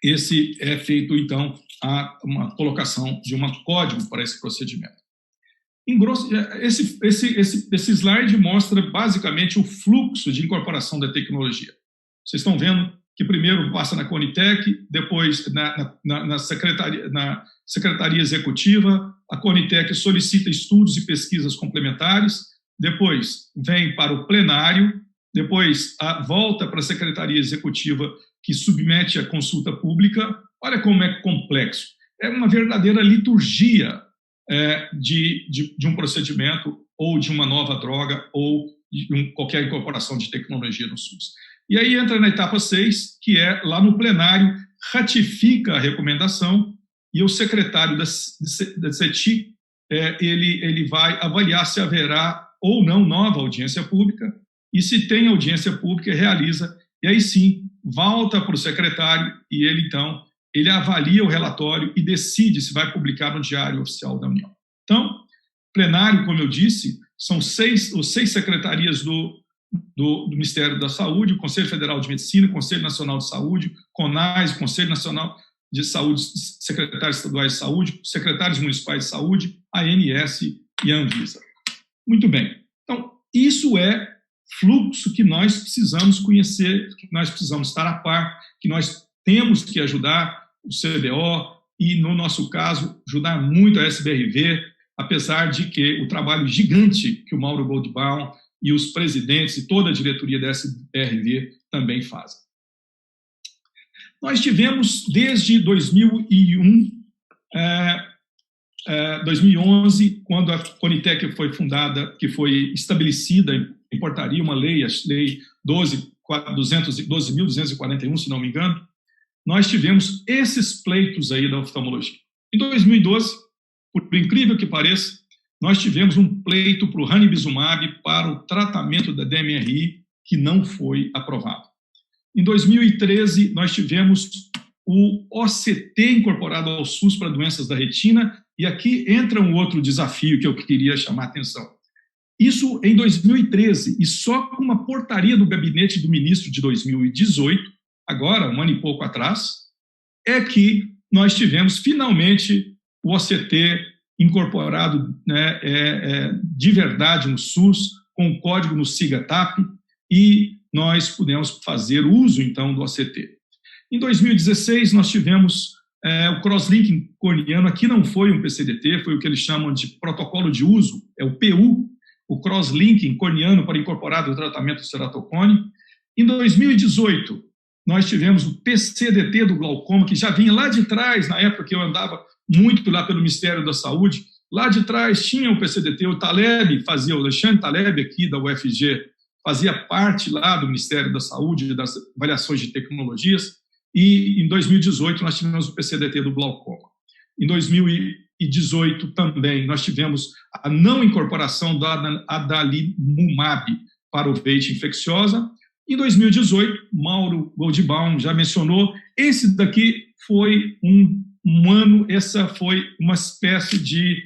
esse é feito, então, uma colocação de um código para esse procedimento. Em grosso, esse slide mostra basicamente o fluxo de incorporação da tecnologia. Vocês estão vendo que primeiro passa na Conitec, depois na Secretaria Executiva, a Conitec solicita estudos e pesquisas complementares, depois vem para o plenário, depois volta para a Secretaria Executiva, que submete a consulta pública. Olha como é complexo. É uma verdadeira liturgia de um procedimento, ou de uma nova droga, ou de qualquer incorporação de tecnologia no SUS. E aí entra na etapa 6, que é lá no plenário, ratifica a recomendação, e o secretário da CETIC ele vai avaliar se haverá ou não nova audiência pública, e se tem audiência pública, realiza, e aí sim, volta para o secretário, e ele avalia o relatório e decide se vai publicar no Diário Oficial da União. Então, plenário, como eu disse, são seis secretarias do Ministério da Saúde, o Conselho Federal de Medicina, o Conselho Nacional de Saúde, CONAS, Conselho Nacional de Saúde, secretários estaduais de saúde, secretários municipais de saúde, a ANS e a Anvisa. Muito bem. Então, isso é fluxo que nós precisamos conhecer, que nós precisamos estar a par, que nós temos que ajudar o CBO e, no nosso caso, ajudar muito a SBRV, apesar de que o trabalho gigante que o Mauro Goldbaum e os presidentes e toda a diretoria da SBRV também fazem. Nós tivemos, desde 2011, quando a Conitec foi fundada, que foi estabelecida em portaria, uma lei, a Lei 12.241, se não me engano, nós tivemos esses pleitos aí da oftalmologia. Em 2012, por incrível que pareça, nós tivemos um pleito para o ranibizumab para o tratamento da DMRI que não foi aprovado. Em 2013, nós tivemos o OCT incorporado ao SUS para doenças da retina, e aqui entra um outro desafio que eu queria chamar a atenção. Isso em 2013, e só com uma portaria do gabinete do ministro de 2018, agora, um ano e pouco atrás, é que nós tivemos finalmente o OCT incorporado, né, de verdade no SUS, com o código no SIGA-TAP, e nós pudemos fazer uso, então, do OCT. Em 2016, nós tivemos o cross-linking corneano, aqui não foi um PCDT, foi o que eles chamam de protocolo de uso, é o PU, o cross-linking corneano para incorporar o tratamento do ceratocone. Em 2018, nós tivemos o PCDT do glaucoma, que já vinha lá de trás, na época que eu andava muito lá pelo Ministério da Saúde, lá de trás tinha o PCDT, o Taleb fazia, o Alexandre Taleb aqui da UFG, fazia parte lá do Ministério da Saúde, das avaliações de tecnologias, e em 2018 nós tivemos o PCDT do glaucoma. Em 2018 também nós tivemos a não incorporação da adalimumab para oveite infecciosa. Em 2018, Mauro Goldbaum já mencionou, esse daqui foi um ano, essa foi uma espécie de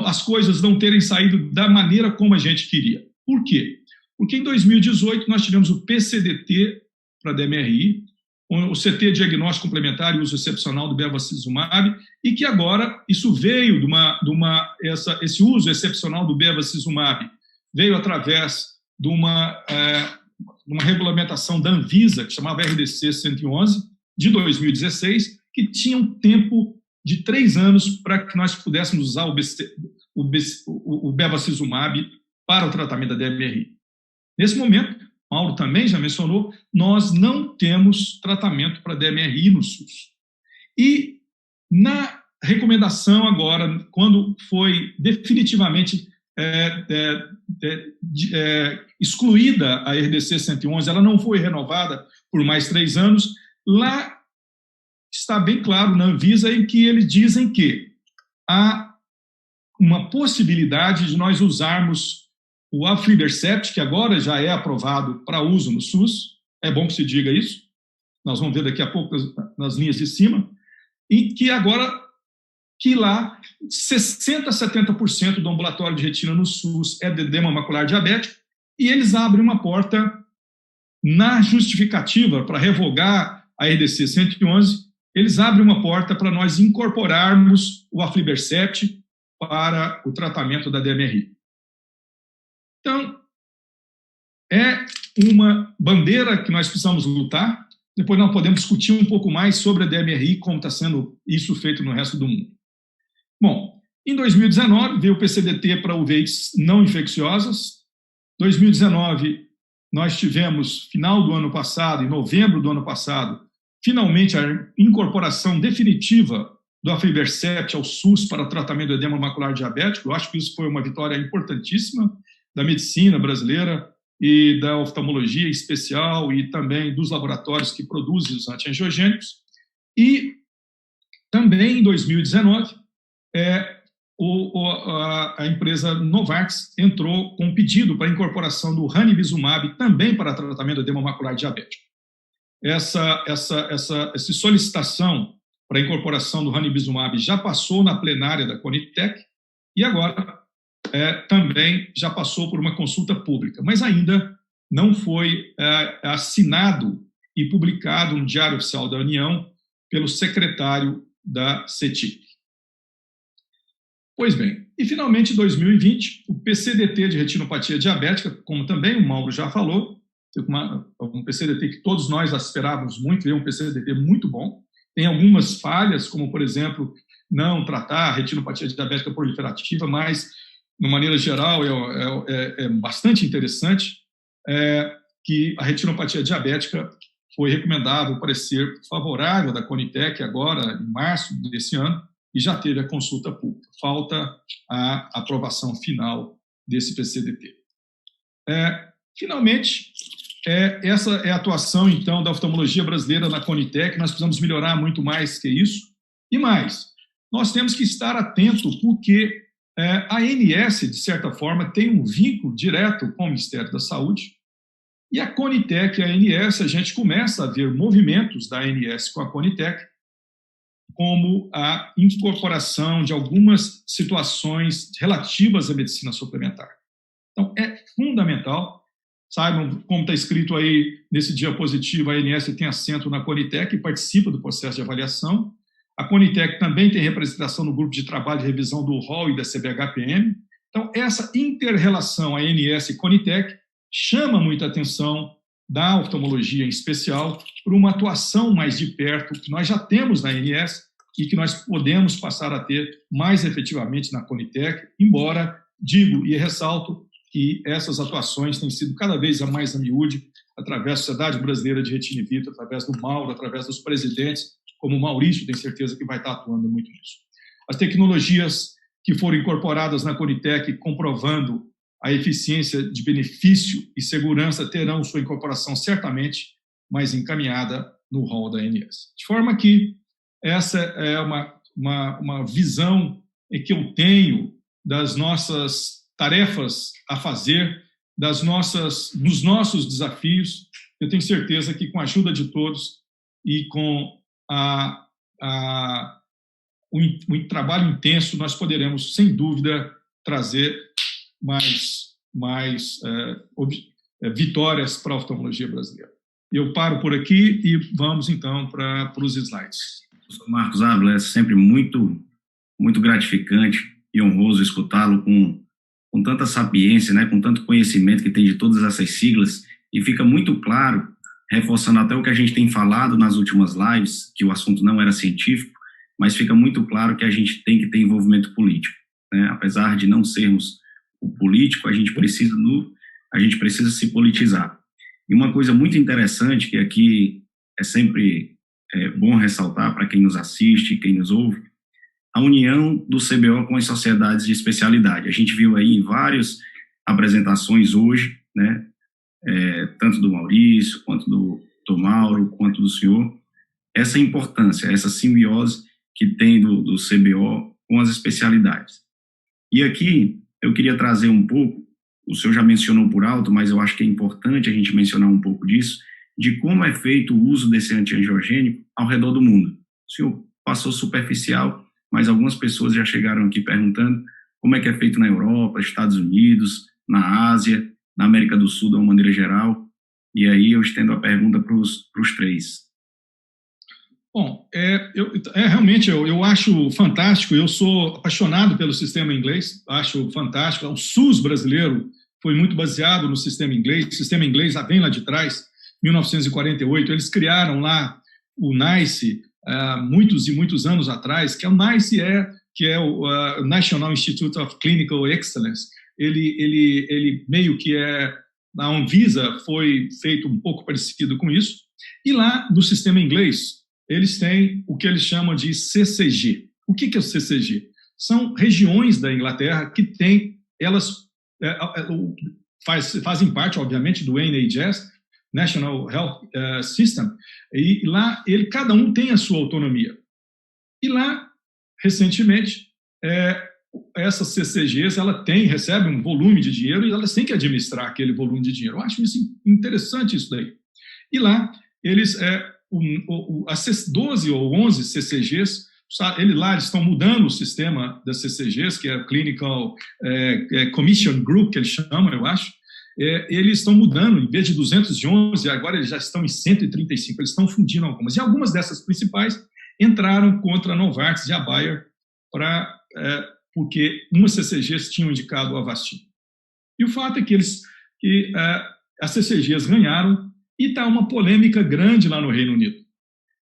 as coisas não terem saído da maneira como a gente queria. Por quê? Porque em 2018 nós tivemos o PCDT para DMRI, o CT diagnóstico complementar e uso excepcional do bevacizumab, e que agora isso veio esse uso excepcional do bevacizumab veio através de uma regulamentação da Anvisa, que chamava RDC 111, de 2016, que tinha um tempo de 3 anos para que nós pudéssemos usar o bevacizumab para o tratamento da DMRI. Nesse momento, Mauro também já mencionou, nós não temos tratamento para DMRI no SUS. E na recomendação agora, quando foi definitivamente excluída a RDC 111, ela não foi renovada por mais 3 anos, lá está bem claro na Anvisa em que eles dizem que há uma possibilidade de nós usarmos o aflibercept, que agora já é aprovado para uso no SUS, é bom que se diga isso, nós vamos ver daqui a pouco nas linhas de cima, e que agora, que lá 60% a 70% do ambulatório de retina no SUS é de edema macular diabético, e eles abrem uma porta na justificativa para revogar a RDC 111, eles abrem uma porta para nós incorporarmos o aflibercept para o tratamento da DMRI. Então, é uma bandeira que nós precisamos lutar. Depois nós podemos discutir um pouco mais sobre a DMRI, como está sendo isso feito no resto do mundo. Bom, em 2019 veio o PCDT para uveites não infecciosas. 2019 nós tivemos, final do ano passado, em novembro do ano passado, finalmente a incorporação definitiva do aflibercept ao SUS para o tratamento do edema macular diabético. Eu acho que isso foi uma vitória importantíssima da medicina brasileira e da oftalmologia em especial, e também dos laboratórios que produzem os antiangiogênicos. E também em 2019, a empresa Novartis entrou com um pedido para a incorporação do ranibizumab também para tratamento da edema macular diabético. Essa solicitação para a incorporação do ranibizumab já passou na plenária da Conitec e agora também já passou por uma consulta pública, mas ainda não foi assinado e publicado no Diário Oficial da União pelo secretário da CETIP. Pois bem, e finalmente em 2020, o PCDT de retinopatia diabética, como também o Mauro já falou, um PCDT que todos nós esperávamos muito, é um PCDT muito bom, tem algumas falhas, como por exemplo, não tratar a retinopatia diabética proliferativa, mas de maneira geral é bastante interessante que a retinopatia diabética foi recomendado o parecer favorável da Conitec agora em março desse ano, e já teve a consulta pública. Falta a aprovação final desse PCDT. Finalmente, essa é a atuação, então, da oftalmologia brasileira na Conitec. Nós precisamos melhorar muito mais que isso. E mais, nós temos que estar atento porque a ANS, de certa forma, tem um vínculo direto com o Ministério da Saúde. E a Conitec e a ANS, a gente começa a ver movimentos da ANS com a Conitec, como a incorporação de algumas situações relativas à medicina suplementar. Então, é fundamental, saibam, como está escrito aí nesse diapositivo, a ANS tem assento na Conitec e participa do processo de avaliação. A Conitec também tem representação no grupo de trabalho de revisão do ROL e da CBHPM. Então, essa inter-relação ANS e Conitec chama muita atenção da oftalmologia em especial, por uma atuação mais de perto que nós já temos na ANS e que nós podemos passar a ter mais efetivamente na Conitec, embora digo e ressalto que essas atuações têm sido cada vez mais a miúde, através da Sociedade Brasileira de Retina e Vitro, através do Mauro, através dos presidentes, como o Maurício, tenho certeza que vai estar atuando muito nisso. As tecnologias que foram incorporadas na Conitec, comprovando a eficiência de benefício e segurança, terão sua incorporação certamente mais encaminhada no rol da ANS. De forma que essa é uma visão que eu tenho das nossas tarefas a fazer, dos nossos desafios. Eu tenho certeza que com a ajuda de todos e com o trabalho intenso, nós poderemos, sem dúvida, trazer mais vitórias para a oftalmologia brasileira. Eu paro por aqui e vamos, então, para os slides. Professor Marcos Ávila, é sempre muito gratificante e honroso escutá-lo com tanta sapiência, né, com tanto conhecimento que tem de todas essas siglas, e fica muito claro, reforçando até o que a gente tem falado nas últimas lives, que o assunto não era científico, mas fica muito claro que a gente tem que ter envolvimento político, né? Apesar de não sermos o político, a gente precisa se politizar. E uma coisa muito interessante, que aqui é sempre bom ressaltar para quem nos assiste, quem nos ouve, a união do CBO com as sociedades de especialidade. A gente viu aí em várias apresentações hoje, né, tanto do Maurício, quanto do Mauro, quanto do senhor, essa importância, essa simbiose que tem do CBO com as especialidades. E aqui eu queria trazer um pouco, o senhor já mencionou por alto, mas eu acho que é importante a gente mencionar um pouco disso, de como é feito o uso desse antiangiogênico ao redor do mundo. O senhor passou superficial, mas algumas pessoas já chegaram aqui perguntando como é que é feito na Europa, Estados Unidos, na Ásia, na América do Sul, de uma maneira geral. E aí eu estendo a pergunta para os três. Bom, realmente eu acho fantástico, eu sou apaixonado pelo sistema inglês, acho fantástico. O SUS brasileiro foi muito baseado no sistema inglês, o sistema inglês vem lá de trás, 1948, eles criaram lá o NICE, muitos e muitos anos atrás, que o NICE que é o National Institute of Clinical Excellence. Ele meio que a Anvisa foi feito um pouco parecido com isso, e lá no sistema inglês eles têm o que eles chamam de CCG. O que é o CCG? São regiões da Inglaterra que elas fazem parte, obviamente, do NHS, National Health System, e lá cada um tem a sua autonomia. E lá, recentemente, essas CCGs recebem um volume de dinheiro e elas têm que administrar aquele volume de dinheiro. Eu acho isso interessante, isso daí. E lá, eles, as 12 ou 11 CCGs, eles estão mudando o sistema das CCGs, que é o Clinical Commission Group, que eles chamam, eu acho. Eles estão mudando, em vez de 211, agora eles já estão em 135, eles estão fundindo algumas. E algumas dessas principais entraram contra a Novartis e a Bayer, porque umas CCGs tinham indicado o Avastin. E o fato é que as CCGs ganharam e está uma polêmica grande lá no Reino Unido.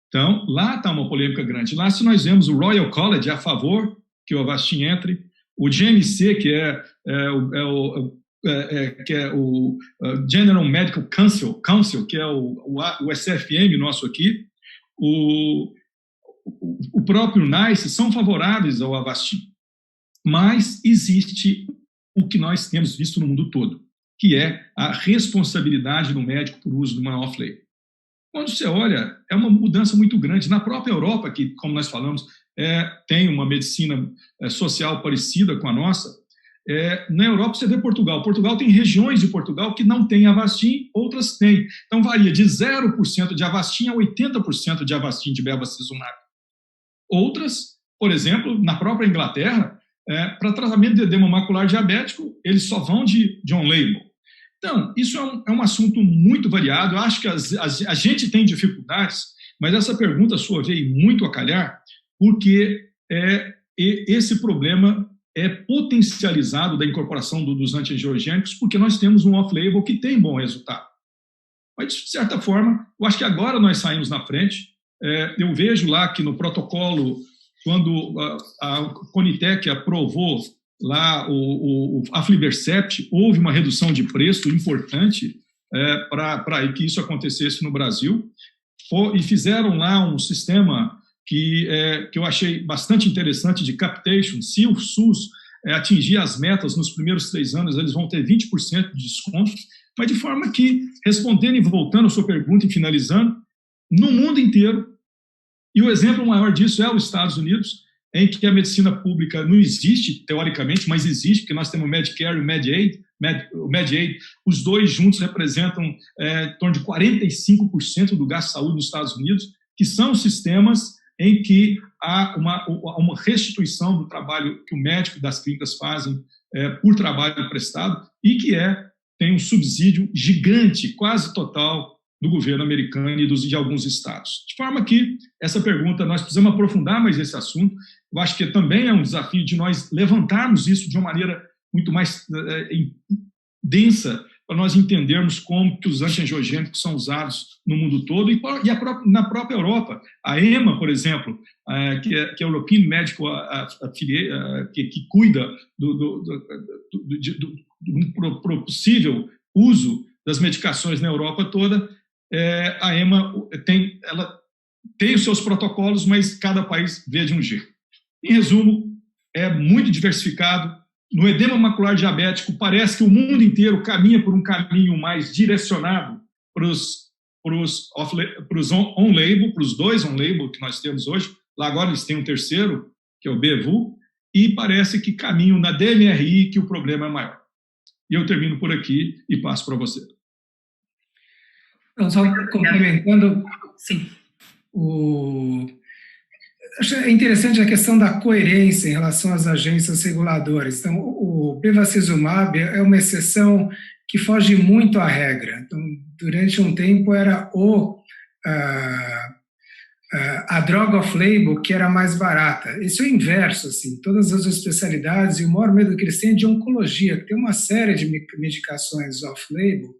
Então, lá está uma polêmica grande. Lá, se nós vemos o Royal College a favor que o Avastin entre, o GMC, que é o General Medical Council, que é o SFM nosso aqui, o próprio NICE, são favoráveis ao Avastin. Mas existe o que nós temos visto no mundo todo, que é a responsabilidade do médico por uso do uma off-label. Quando você olha, é uma mudança muito grande. Na própria Europa, que, como nós falamos, tem uma medicina social parecida com a nossa, na Europa você vê Portugal. Portugal tem regiões de Portugal que não tem Avastin, outras têm. Então varia de 0% de Avastin a 80% de Avastin de bevacizumab. Outras, por exemplo, na própria Inglaterra, para tratamento de edema macular diabético, eles só vão de on-label. Então, isso é um assunto muito variado. Eu acho que a gente tem dificuldades, mas essa pergunta sua veio muito a calhar, porque esse problema é potencializado da incorporação dos antiangiogênicos, porque nós temos um off-label que tem bom resultado. Mas, de certa forma, eu acho que agora nós saímos na frente. Eu vejo lá que no protocolo, quando a Conitec aprovou lá o aflibercept, houve uma redução de preço importante para que isso acontecesse no Brasil, e fizeram lá um sistema que eu achei bastante interessante de captation. Se o SUS atingir as metas nos primeiros 3 anos, eles vão ter 20% de desconto, mas de forma que, respondendo e voltando à sua pergunta e finalizando, no mundo inteiro, e o exemplo maior disso é os Estados Unidos, em que a medicina pública não existe, teoricamente, mas existe, porque nós temos o Medicare e o Medicaid. O Medicaid, os dois juntos representam em torno de 45% do gasto de saúde nos Estados Unidos, que são sistemas em que há uma restituição do trabalho que o médico das clínicas fazem por trabalho prestado e que tem um subsídio gigante, quase total, do governo americano e de alguns estados. De forma que essa pergunta, nós precisamos aprofundar mais esse assunto. Eu acho que também é um desafio de nós levantarmos isso de uma maneira muito mais densa, para nós entendermos como que os antiangiogênicos são usados no mundo todo e na própria Europa. A EMA, por exemplo, que é a European Medical que cuida do possível uso das medicações na Europa toda, a EMA tem os seus protocolos, mas cada país vê de um jeito. Em resumo, é muito diversificado. No edema macular diabético, parece que o mundo inteiro caminha por um caminho mais direcionado para os on-label, para os 2 on-label que nós temos hoje. Lá agora eles têm um terceiro, que é o Bevu, e parece que caminham na DMRI, que o problema é maior. E eu termino por aqui e passo para você. Então, só complementando, sim. Acho interessante a questão da coerência em relação às agências reguladoras. Então, o bevacizumab é uma exceção que foge muito à regra. Então, durante um tempo era a droga off-label que era mais barata. Isso é o inverso, assim, todas as especialidades, e o maior medo que eles têm é de oncologia, que tem uma série de medicações off-label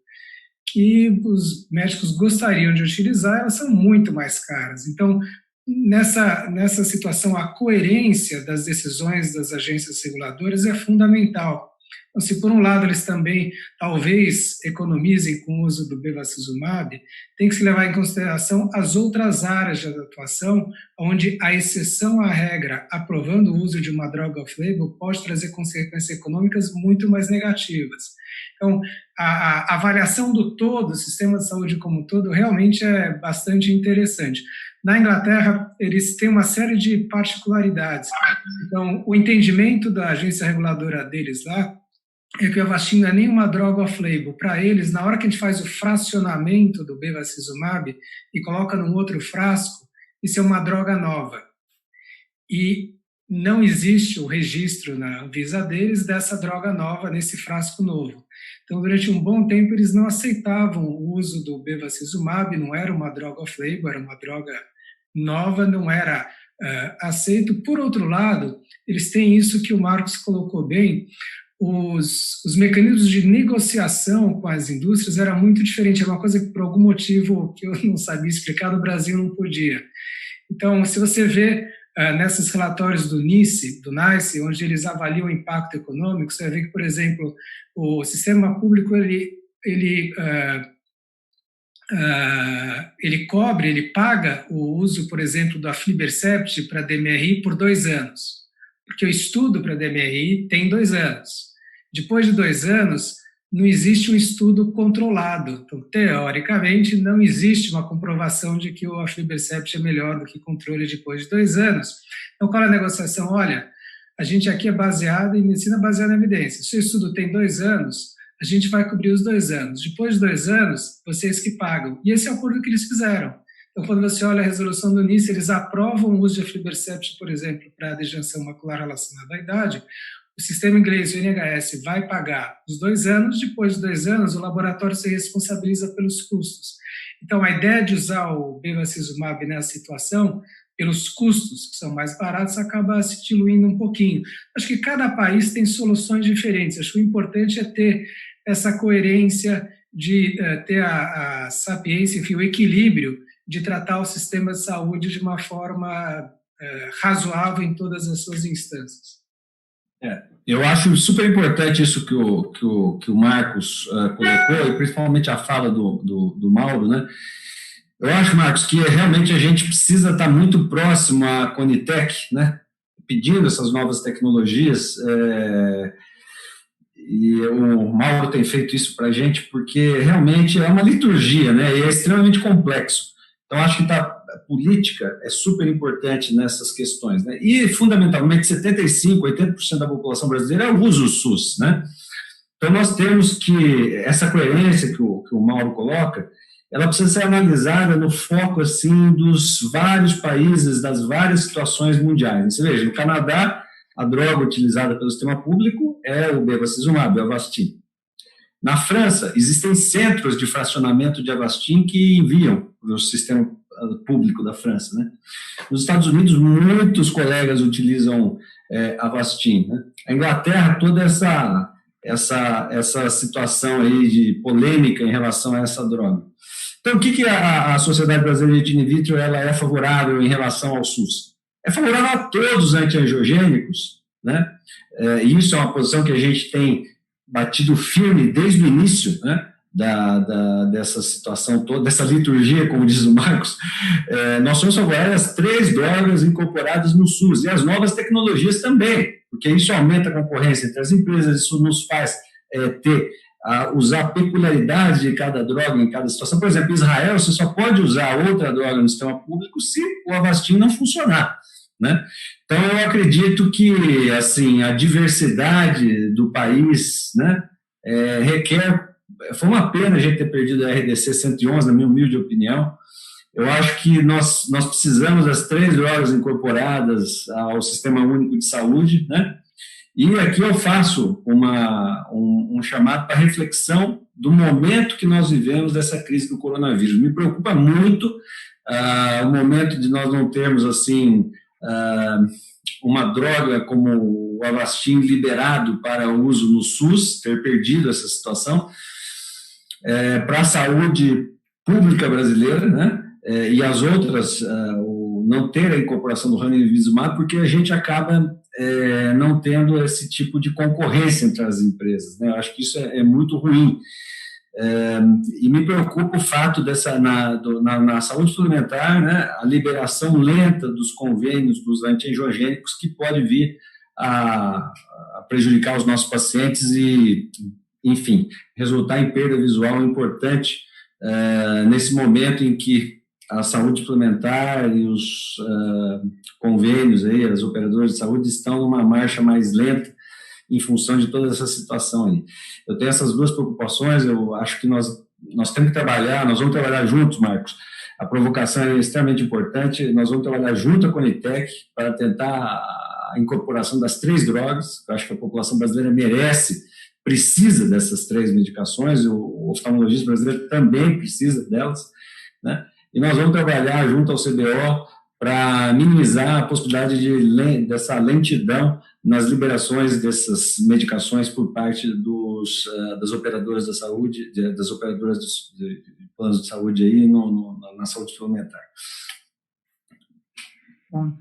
que os médicos gostariam de utilizar, elas são muito mais caras. Então, nessa situação, a coerência das decisões das agências reguladoras é fundamental. Então, se por um lado eles também talvez economizem com o uso do bevacizumab, tem que se levar em consideração as outras áreas de atuação, onde a exceção à regra, aprovando o uso de uma droga off-label, pode trazer consequências econômicas muito mais negativas. Então, a avaliação do todo, o sistema de saúde como um todo, realmente é bastante interessante. Na Inglaterra, eles têm uma série de particularidades. Então, o entendimento da agência reguladora deles lá é que o Avastin não é nenhuma droga off-label. Para eles, na hora que a gente faz o fracionamento do bevacizumab e coloca num outro frasco, isso é uma droga nova. E não existe o registro na Anvisa deles dessa droga nova nesse frasco novo. Então, durante um bom tempo, eles não aceitavam o uso do bevacizumab, não era uma droga off-label, era uma droga nova, não era aceito. Por outro lado, eles têm isso que o Marcos colocou bem, os mecanismos de negociação com as indústrias era muito diferente, era uma coisa que, por algum motivo que eu não sabia explicar, no Brasil não podia. Então, se você vê nesses relatórios do NICE, onde eles avaliam o impacto econômico, você vai ver que, por exemplo, o sistema público ele paga o uso, por exemplo, do aflibercept para DMRI por 2 anos, porque o estudo para DMRI tem 2 anos. Depois de 2 anos, não existe um estudo controlado. Então, teoricamente, não existe uma comprovação de que o aflibercept é melhor do que controle depois de 2 anos. Então, qual é a negociação? Olha, a gente aqui é baseado em medicina baseada em evidência. Se o estudo tem 2 anos, a gente vai cobrir os 2 anos. Depois de 2 anos, vocês que pagam. E esse é o acordo que eles fizeram. Então, quando você olha a resolução do NICE, eles aprovam o uso de aflibercept, por exemplo, para degeneração macular relacionada à idade. O sistema inglês, o NHS, vai pagar os 2 anos, depois de 2 anos, o laboratório se responsabiliza pelos custos. Então, a ideia de usar o bevacizumab nessa situação, pelos custos, que são mais baratos, acaba se diluindo um pouquinho. Acho que cada país tem soluções diferentes. Acho que o importante é ter essa coerência, de ter a sapiência, enfim, o equilíbrio de tratar o sistema de saúde de uma forma razoável em todas as suas instâncias. Eu acho super importante isso que o Marcos colocou, e principalmente a fala do Mauro, né? Eu acho, Marcos, que realmente a gente precisa estar muito próximo à Conitec, né? Pedindo essas novas tecnologias, e o Mauro tem feito isso para a gente, porque realmente é uma liturgia, né? E é extremamente complexo. Então, acho que a política é super importante nessas questões, né? E, fundamentalmente, 75%, 80% da população brasileira usa o SUS, né? Então, nós temos que, essa coerência que o Mauro coloca, ela precisa ser analisada no foco, assim, dos vários países, das várias situações mundiais. Você veja, no Canadá, a droga utilizada pelo sistema público é o bevacizumab, o Avastin. Na França, existem centros de fracionamento de Avastin que enviam para o sistema público da França, né? Nos Estados Unidos, muitos colegas utilizam Avastin, né? A Inglaterra, toda essa situação aí de polêmica em relação a essa droga. Então, o que a Sociedade Brasileira de In Vitro ela é favorável em relação ao SUS? É favorável a todos os antiangiogênicos, né? E isso é uma posição que a gente tem batido firme desde o início, né, dessa situação toda, dessa liturgia, como diz o Marcos. Nós somos favoráveis às 3 drogas incorporadas no SUS e as novas tecnologias também, porque isso aumenta a concorrência entre as empresas, isso nos faz usar a peculiaridade de cada droga em cada situação. Por exemplo, em Israel, você só pode usar outra droga no sistema público se o Avastin não funcionar, né? Então, eu acredito que, assim, a diversidade do país, né, requer... Foi uma pena a gente ter perdido a RDC 111, na minha humilde opinião. Eu acho que nós precisamos das 3 drogas incorporadas ao Sistema Único de Saúde, né? E aqui eu faço um chamado para reflexão do momento que nós vivemos dessa crise do coronavírus. Me preocupa muito o momento de nós não termos, assim... uma droga como o Avastin liberado para uso no SUS, ter perdido essa situação, para a saúde pública brasileira, né? E as outras, não ter a incorporação do ranibizumab, porque a gente acaba não tendo esse tipo de concorrência entre as empresas, né? Eu acho que isso é muito ruim. E me preocupa o fato na saúde suplementar, né, a liberação lenta dos convênios dos antiangiogênicos que pode vir a prejudicar os nossos pacientes e, enfim, resultar em perda visual importante nesse momento em que a saúde suplementar e os convênios, aí, as operadoras de saúde estão numa marcha mais lenta em função de toda essa situação aí. Eu tenho essas duas preocupações, eu acho que nós temos que trabalhar, nós vamos trabalhar juntos, Marcos. A provocação é extremamente importante, nós vamos trabalhar junto à Conitec para tentar a incorporação das 3 drogas. Eu acho que a população brasileira precisa dessas 3 medicações, o oftalmologista brasileiro também precisa delas, né? E nós vamos trabalhar junto ao CBO para minimizar a possibilidade dessa lentidão nas liberações dessas medicações por parte das operadoras da saúde, das operadoras de planos de saúde aí na saúde suplementar. Bom,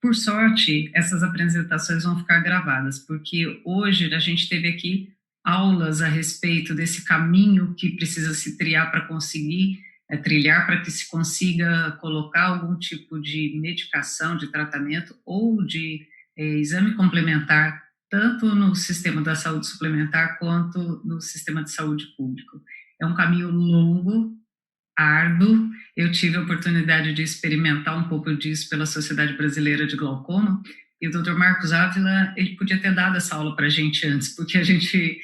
por sorte, essas apresentações vão ficar gravadas, porque hoje a gente teve aqui aulas a respeito desse caminho que precisa se trilhar para conseguir trilhar para que se consiga colocar algum tipo de medicação, de tratamento ou de exame complementar, tanto no sistema da saúde suplementar quanto no sistema de saúde público. É um caminho longo, árduo. Eu tive a oportunidade de experimentar um pouco disso pela Sociedade Brasileira de Glaucoma, e o Dr. Marcos Ávila, ele podia ter dado essa aula para a gente antes, porque a gente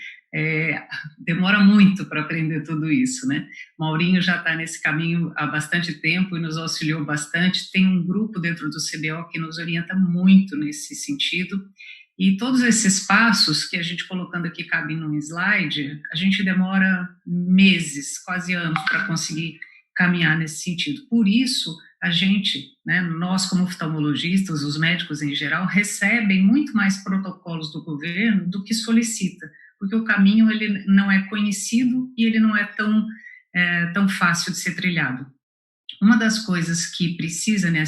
demora muito para aprender tudo isso, né? Maurinho já está nesse caminho há bastante tempo e nos auxiliou bastante. Tem um grupo dentro do CBO que nos orienta muito nesse sentido. E todos esses passos que a gente colocando aqui cabe num slide, a gente demora meses, quase anos, para conseguir caminhar nesse sentido. Por isso, a gente, né, nós como oftalmologistas, os médicos em geral, recebem muito mais protocolos do governo do que solicita, porque o caminho ele não é conhecido e ele não é tão fácil de ser trilhado. Uma das coisas que precisa, né,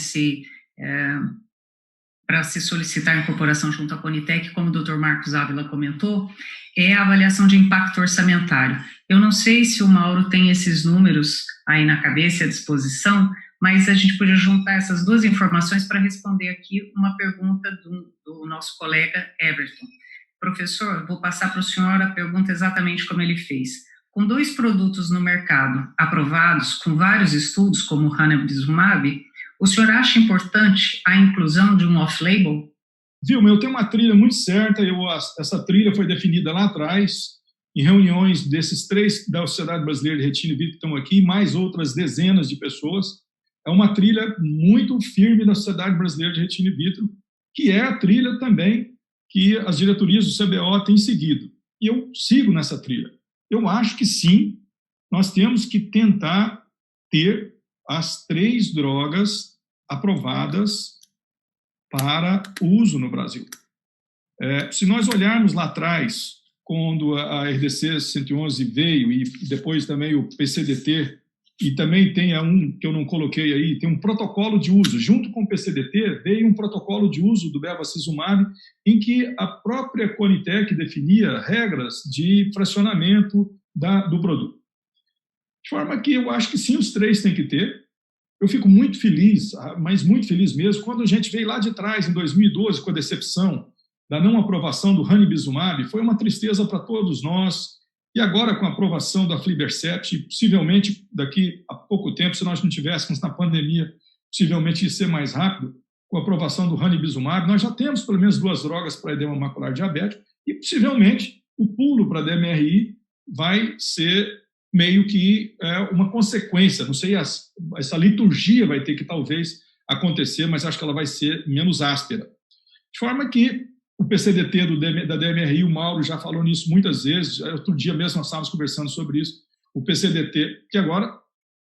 para se solicitar a incorporação junto à Conitec, como o Dr. Marcos Ávila comentou, é a avaliação de impacto orçamentário. Eu não sei se o Mauro tem esses números aí na cabeça e à disposição, mas a gente podia juntar essas duas informações para responder aqui uma pergunta do nosso colega Everton. Professor, vou passar para o senhor a pergunta exatamente como ele fez. Com 2 produtos no mercado aprovados, com vários estudos, como o ranibizumab, o senhor acha importante a inclusão de um off-label? Vilma, eu tenho uma trilha muito certa, essa trilha foi definida lá atrás, em reuniões desses 3 da Sociedade Brasileira de Retina e Vitro que estão aqui, mais outras dezenas de pessoas. É uma trilha muito firme da Sociedade Brasileira de Retina e Vitro, que é a trilha também que as diretorias do CBO têm seguido. E eu sigo nessa trilha. Eu acho que sim, nós temos que tentar ter as 3 drogas aprovadas para uso no Brasil. Se nós olharmos lá atrás, quando a RDC 111 veio, e depois também o PCDT, e também tem um que eu não coloquei aí, tem um protocolo de uso. Junto com o PCDT, veio um protocolo de uso do bevacizumab, em que a própria Conitec definia regras de fracionamento do produto. De forma que eu acho que sim, os 3 têm que ter. Eu fico muito feliz, mas muito feliz mesmo, quando a gente veio lá de trás, em 2012, com a decepção da não aprovação do ranibizumab, foi uma tristeza para todos nós. E agora, com a aprovação da aflibercept, possivelmente daqui a pouco tempo, se nós não tivéssemos na pandemia, possivelmente ia ser mais rápido, com a aprovação do ranibizumab, nós já temos pelo menos 2 drogas para edema macular diabético e possivelmente o pulo para DMRI vai ser meio que uma consequência. Não sei, essa liturgia vai ter que talvez acontecer, mas acho que ela vai ser menos áspera. De forma que o PCDT da DMRI, o Mauro já falou nisso muitas vezes, outro dia mesmo nós estávamos conversando sobre isso, o PCDT, que agora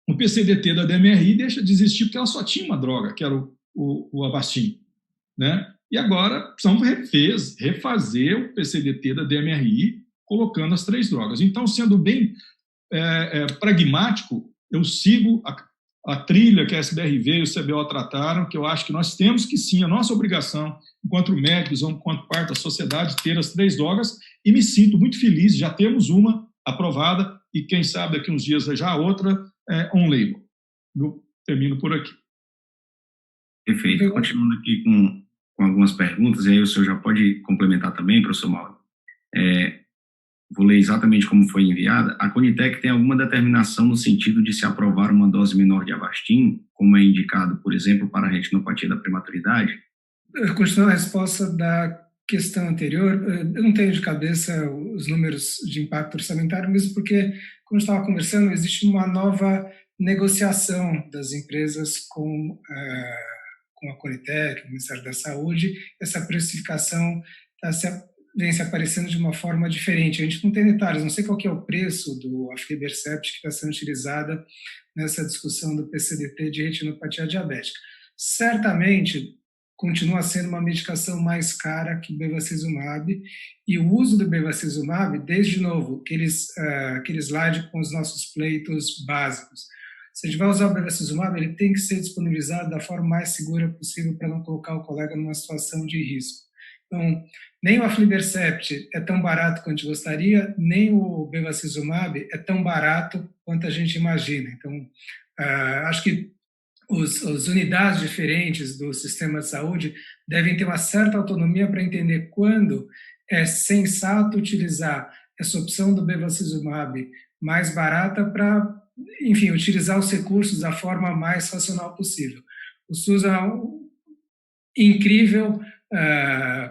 o PCDT da DMRI deixa de existir porque ela só tinha uma droga, que era o Avastin, né? E agora precisamos refazer o PCDT da DMRI colocando as 3 drogas. Então, sendo bem pragmático, eu sigo a trilha que a SBRV e o CBO trataram, que eu acho que nós temos que sim, a nossa obrigação, enquanto médicos ou enquanto parte da sociedade, ter as 3 drogas, e me sinto muito feliz, já temos uma aprovada, e quem sabe daqui uns dias já a outra on-label. Eu termino por aqui. Perfeito. Continuando aqui com algumas perguntas, e aí o senhor já pode complementar também, professor Mauro. vou ler exatamente como foi enviada. A Conitec tem alguma determinação no sentido de se aprovar uma dose menor de Avastin, como é indicado, por exemplo, para a retinopatia da prematuridade? Continuando a resposta da questão anterior, eu não tenho de cabeça os números de impacto orçamentário, mesmo porque, como eu estava conversando, existe uma nova negociação das empresas com a Conitec, o Ministério da Saúde. Essa precificação vem se aparecendo de uma forma diferente. A gente não tem detalhes, não sei qual que é o preço do aflibercept que está sendo utilizada nessa discussão do PCDT de retinopatia diabética. Certamente continua sendo uma medicação mais cara que o bevacizumab, e o uso do bevacizumab, desde novo, aquele slide com os nossos pleitos básicos. Se a gente vai usar o bevacizumab, ele tem que ser disponibilizado da forma mais segura possível para não colocar o colega numa situação de risco. Então, nem o aflibercept é tão barato quanto gostaria, nem o bevacizumab é tão barato quanto a gente imagina. Então, acho que as unidades diferentes do sistema de saúde devem ter uma certa autonomia para entender quando é sensato utilizar essa opção do bevacizumab mais barata para, enfim, utilizar os recursos da forma mais racional possível. O SUS é incrível,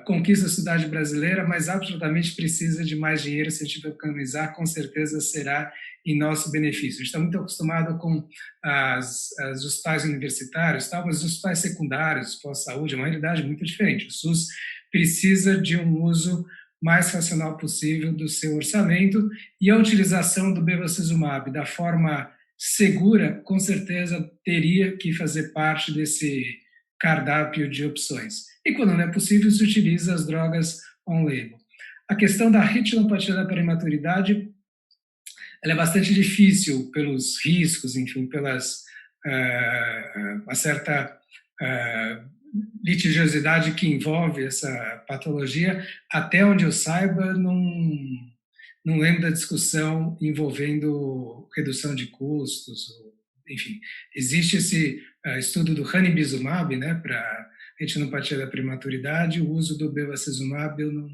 conquista a sociedade brasileira, mas absolutamente precisa de mais dinheiro. Se a gente economizar, com certeza será em nosso benefício. A gente está muito acostumado com os hospitais universitários, mas os hospitais secundários, pós-saúde, é uma realidade muito diferente. O SUS precisa de um uso mais racional possível do seu orçamento, e a utilização do bevacizumab da forma segura, com certeza teria que fazer parte desse cardápio de opções. E quando não é possível, se utiliza as drogas on-label. A questão da retinopatia da prematuridade, ela é bastante difícil pelos riscos, enfim, pelas uma certa litigiosidade que envolve essa patologia. Até onde eu saiba, não lembro da discussão envolvendo redução de custos. Enfim, existe esse estudo do ranibizumab, né, para retinopatia da prematuridade. O uso do bevacizumab, eu não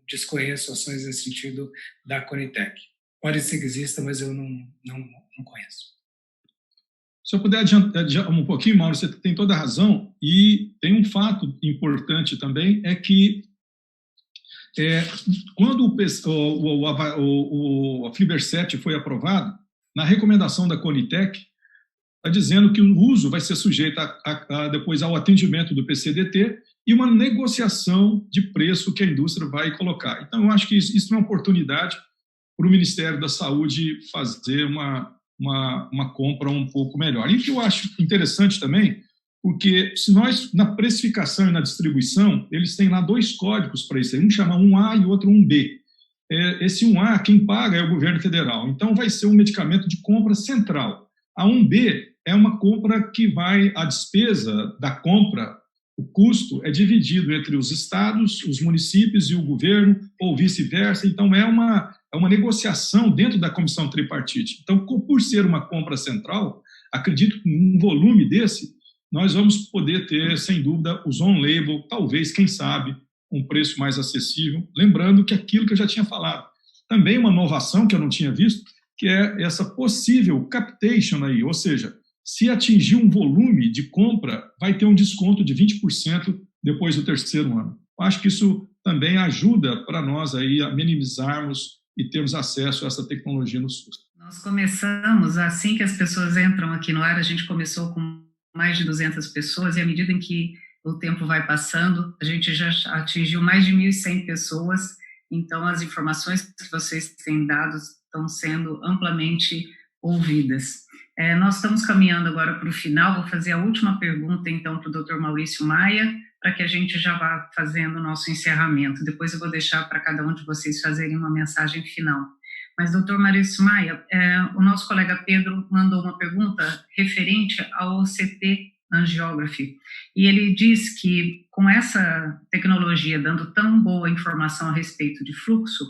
desconheço ações nesse sentido da Conitec. Pode ser que exista, mas eu não conheço. Se eu puder adiantar um pouquinho, Mauro, você tem toda a razão, e tem um fato importante também, é que quando o aflibercept foi aprovado, na recomendação da Conitec, está dizendo que o uso vai ser sujeito depois ao atendimento do PCDT e uma negociação de preço que a indústria vai colocar. Então, eu acho que isso é uma oportunidade para o Ministério da Saúde fazer uma compra um pouco melhor. E o que eu acho interessante também, porque se nós, na precificação e na distribuição, eles têm lá 2 códigos para isso, um chama 1A e outro 1B. Esse 1A, quem paga é o governo federal, então vai ser um medicamento de compra central. A 1B é uma compra que vai, a despesa da compra, o custo é dividido entre os estados, os municípios e o governo, ou vice-versa. Então, é uma negociação dentro da comissão tripartite. Então, por ser uma compra central, acredito que num volume desse, nós vamos poder ter, sem dúvida, os on-label, talvez, quem sabe, um preço mais acessível. Lembrando que aquilo que eu já tinha falado, também uma inovação que eu não tinha visto, que é essa possível captation aí, ou seja, se atingir um volume de compra, vai ter um desconto de 20% depois do 3º ano. Acho que isso também ajuda para nós aí a minimizarmos e termos acesso a essa tecnologia no SUS. Nós começamos, assim que as pessoas entram aqui no ar, a gente começou com mais de 200 pessoas, e à medida em que o tempo vai passando, a gente já atingiu mais de 1.100 pessoas, então as informações que vocês têm dado estão sendo amplamente ouvidas. Nós estamos caminhando agora para o final, vou fazer a última pergunta, então, para o Dr. Maurício Maia, para que a gente já vá fazendo o nosso encerramento. Depois eu vou deixar para cada um de vocês fazerem uma mensagem final. Mas, Dr. Maurício Maia, o nosso colega Pedro mandou uma pergunta referente ao OCT Angiography, e ele diz que com essa tecnologia dando tão boa informação a respeito de fluxo,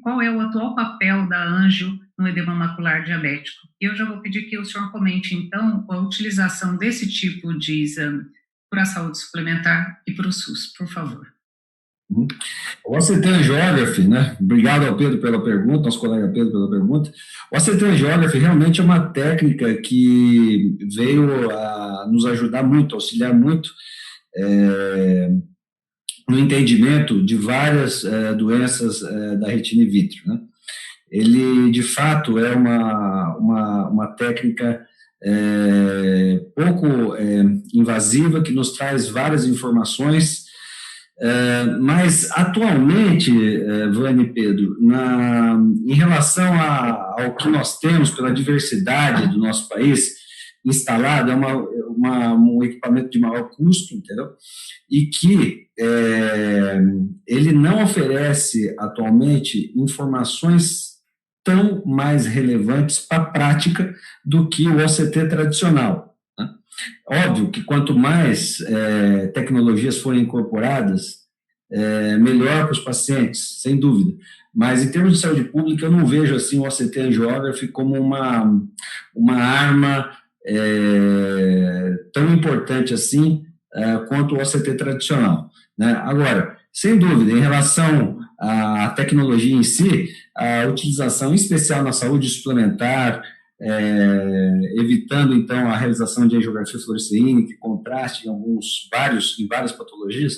qual é o atual papel da Angio no edema macular diabético? Eu já vou pedir que o senhor comente, então, a utilização desse tipo de exame para a saúde suplementar e para o SUS, por favor. O OCT Geography, né? Obrigado ao Pedro pela pergunta, nosso colega Pedro pela pergunta. O OCT Geography realmente é uma técnica que veio a nos ajudar muito, auxiliar muito no entendimento de várias doenças da retina in vitro, né? Ele, de fato, é uma técnica pouco invasiva, que nos traz várias informações. Mas, atualmente, Vânia e Pedro, em relação ao que nós temos pela diversidade do nosso país instalado, é um equipamento de maior custo, entendeu? E que ele não oferece, atualmente, informações tão mais relevantes para a prática do que o OCT tradicional. Óbvio que quanto mais tecnologias forem incorporadas, melhor para os pacientes, sem dúvida. Mas, em termos de saúde pública, eu não vejo assim, o OCT Geography como uma arma tão importante assim quanto o OCT tradicional, né? Agora, sem dúvida, em relação à tecnologia em si, a utilização, em especial na saúde suplementar, evitando, então, a realização de angiografia fluoresceínica, contraste em várias patologias,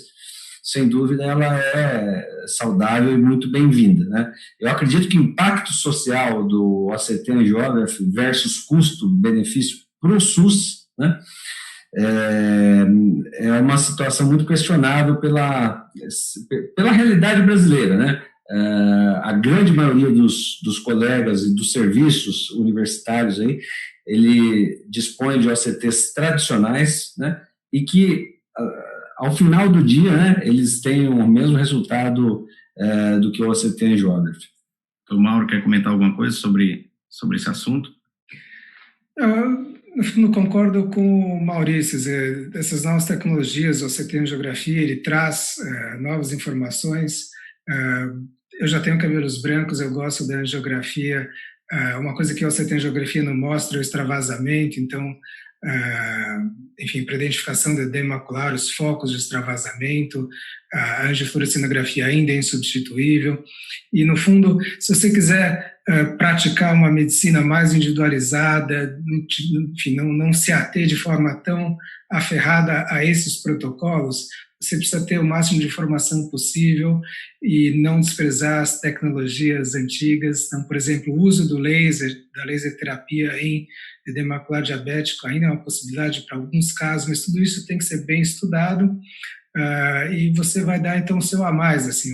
sem dúvida, ela é saudável e muito bem-vinda, né? Eu acredito que o impacto social do OCT Angiography versus custo-benefício para o SUS, né, é uma situação muito questionável pela realidade brasileira, né? A grande maioria dos colegas e dos serviços universitários aí, ele dispõe de OCTs tradicionais, né, e que, ao final do dia, né, eles têm o mesmo resultado do que o OCT em Geography. O Mauro quer comentar alguma coisa sobre esse assunto? Eu, no fundo, concordo com o Maurício. Essas novas tecnologias, o OCT em Geografia, ele traz novas informações. Eu já tenho cabelos brancos, eu gosto da angiografia. Uma coisa que o OCT em Geografia não mostra é o extravasamento, então, enfim, para identificação do edema macular, os focos de extravasamento, a angiofluorescinografia ainda é insubstituível. E, no fundo, se você quiser praticar uma medicina mais individualizada, enfim, não se ater de forma tão aferrada a esses protocolos, você precisa ter o máximo de informação possível e não desprezar as tecnologias antigas. Então, por exemplo, o uso do laser, da laser terapia em edema macular diabético ainda é uma possibilidade para alguns casos, mas tudo isso tem que ser bem estudado e você vai dar, então, o seu a mais, assim,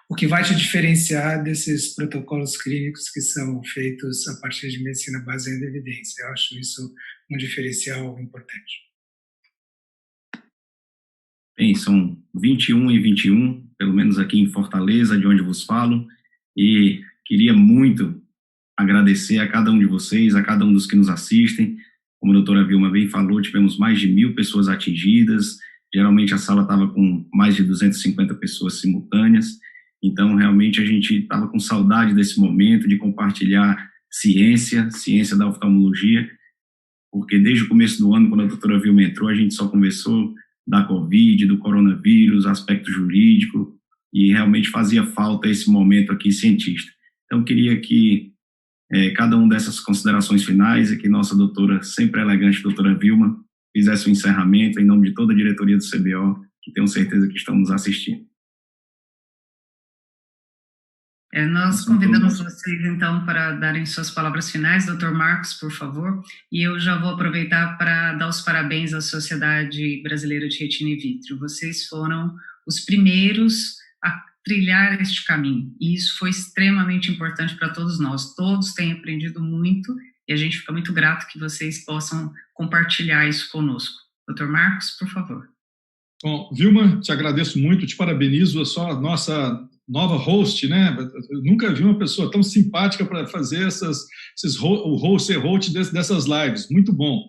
o que vai te diferenciar desses protocolos clínicos que são feitos a partir de medicina baseada em evidência. Eu acho isso um diferencial importante. Bem, são 21h21, pelo menos aqui em Fortaleza, de onde vos falo, e queria muito agradecer a cada um de vocês, a cada um dos que nos assistem. Como a doutora Vilma bem falou, tivemos mais de 1.000 pessoas atingidas, geralmente a sala estava com mais de 250 pessoas simultâneas, então realmente a gente estava com saudade desse momento de compartilhar ciência da oftalmologia, porque desde o começo do ano, quando a doutora Vilma entrou, a gente só conversou da Covid, do coronavírus, aspecto jurídico, e realmente fazia falta esse momento aqui cientista. Então, queria que cada uma dessas considerações finais, e que nossa doutora, sempre elegante, doutora Vilma, fizesse o encerramento em nome de toda a diretoria do CBO, que tenho certeza que estão nos assistindo. Nós convidamos vocês, então, para darem suas palavras finais. Dr. Marcos, por favor. E eu já vou aproveitar para dar os parabéns à Sociedade Brasileira de Retina in Vitro. Vocês foram os primeiros a trilhar este caminho. E isso foi extremamente importante para todos nós. Todos têm aprendido muito e a gente fica muito grato que vocês possam compartilhar isso conosco. Dr. Marcos, por favor. Bom, Vilma, te agradeço muito, te parabenizo, a sua nossa nova host, né? Eu nunca vi uma pessoa tão simpática para fazer o host dessas lives. Muito bom.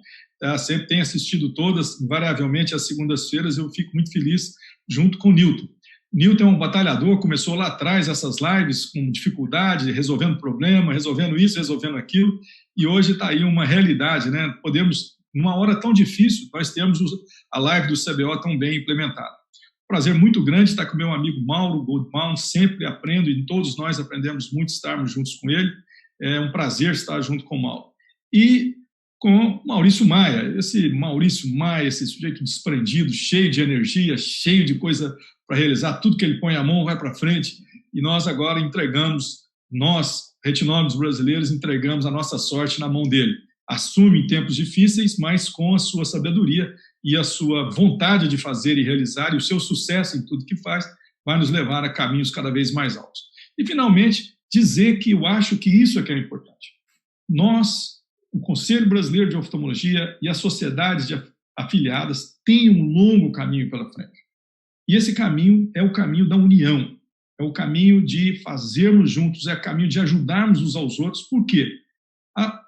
Sempre tenho assistido todas, invariavelmente às segundas-feiras. Eu fico muito feliz junto com o Newton. Newton é um batalhador, começou lá atrás essas lives com dificuldade, resolvendo problema, resolvendo isso, resolvendo aquilo, e hoje está aí uma realidade, né? Podemos, numa hora tão difícil, nós temos a live do CBO tão bem implementada. prazer muito grande estar com meu amigo Mauro Goldbaum, sempre aprendo e todos nós aprendemos muito estarmos juntos com ele. É um prazer estar junto com o Mauro. E com Maurício Maia, esse sujeito desprendido, cheio de energia, cheio de coisa para realizar, tudo que ele põe a mão vai para frente, e nós agora nós, retinólogos brasileiros, entregamos a nossa sorte na mão dele. Assume em tempos difíceis, mas com a sua sabedoria e a sua vontade de fazer e realizar, e o seu sucesso em tudo que faz, vai nos levar a caminhos cada vez mais altos. E, finalmente, dizer que eu acho que isso é que é importante. Nós, o Conselho Brasileiro de Oftalmologia e as sociedades afiliadas têm um longo caminho pela frente. E esse caminho é o caminho da união, é o caminho de fazermos juntos, é o caminho de ajudarmos uns aos outros. Por quê?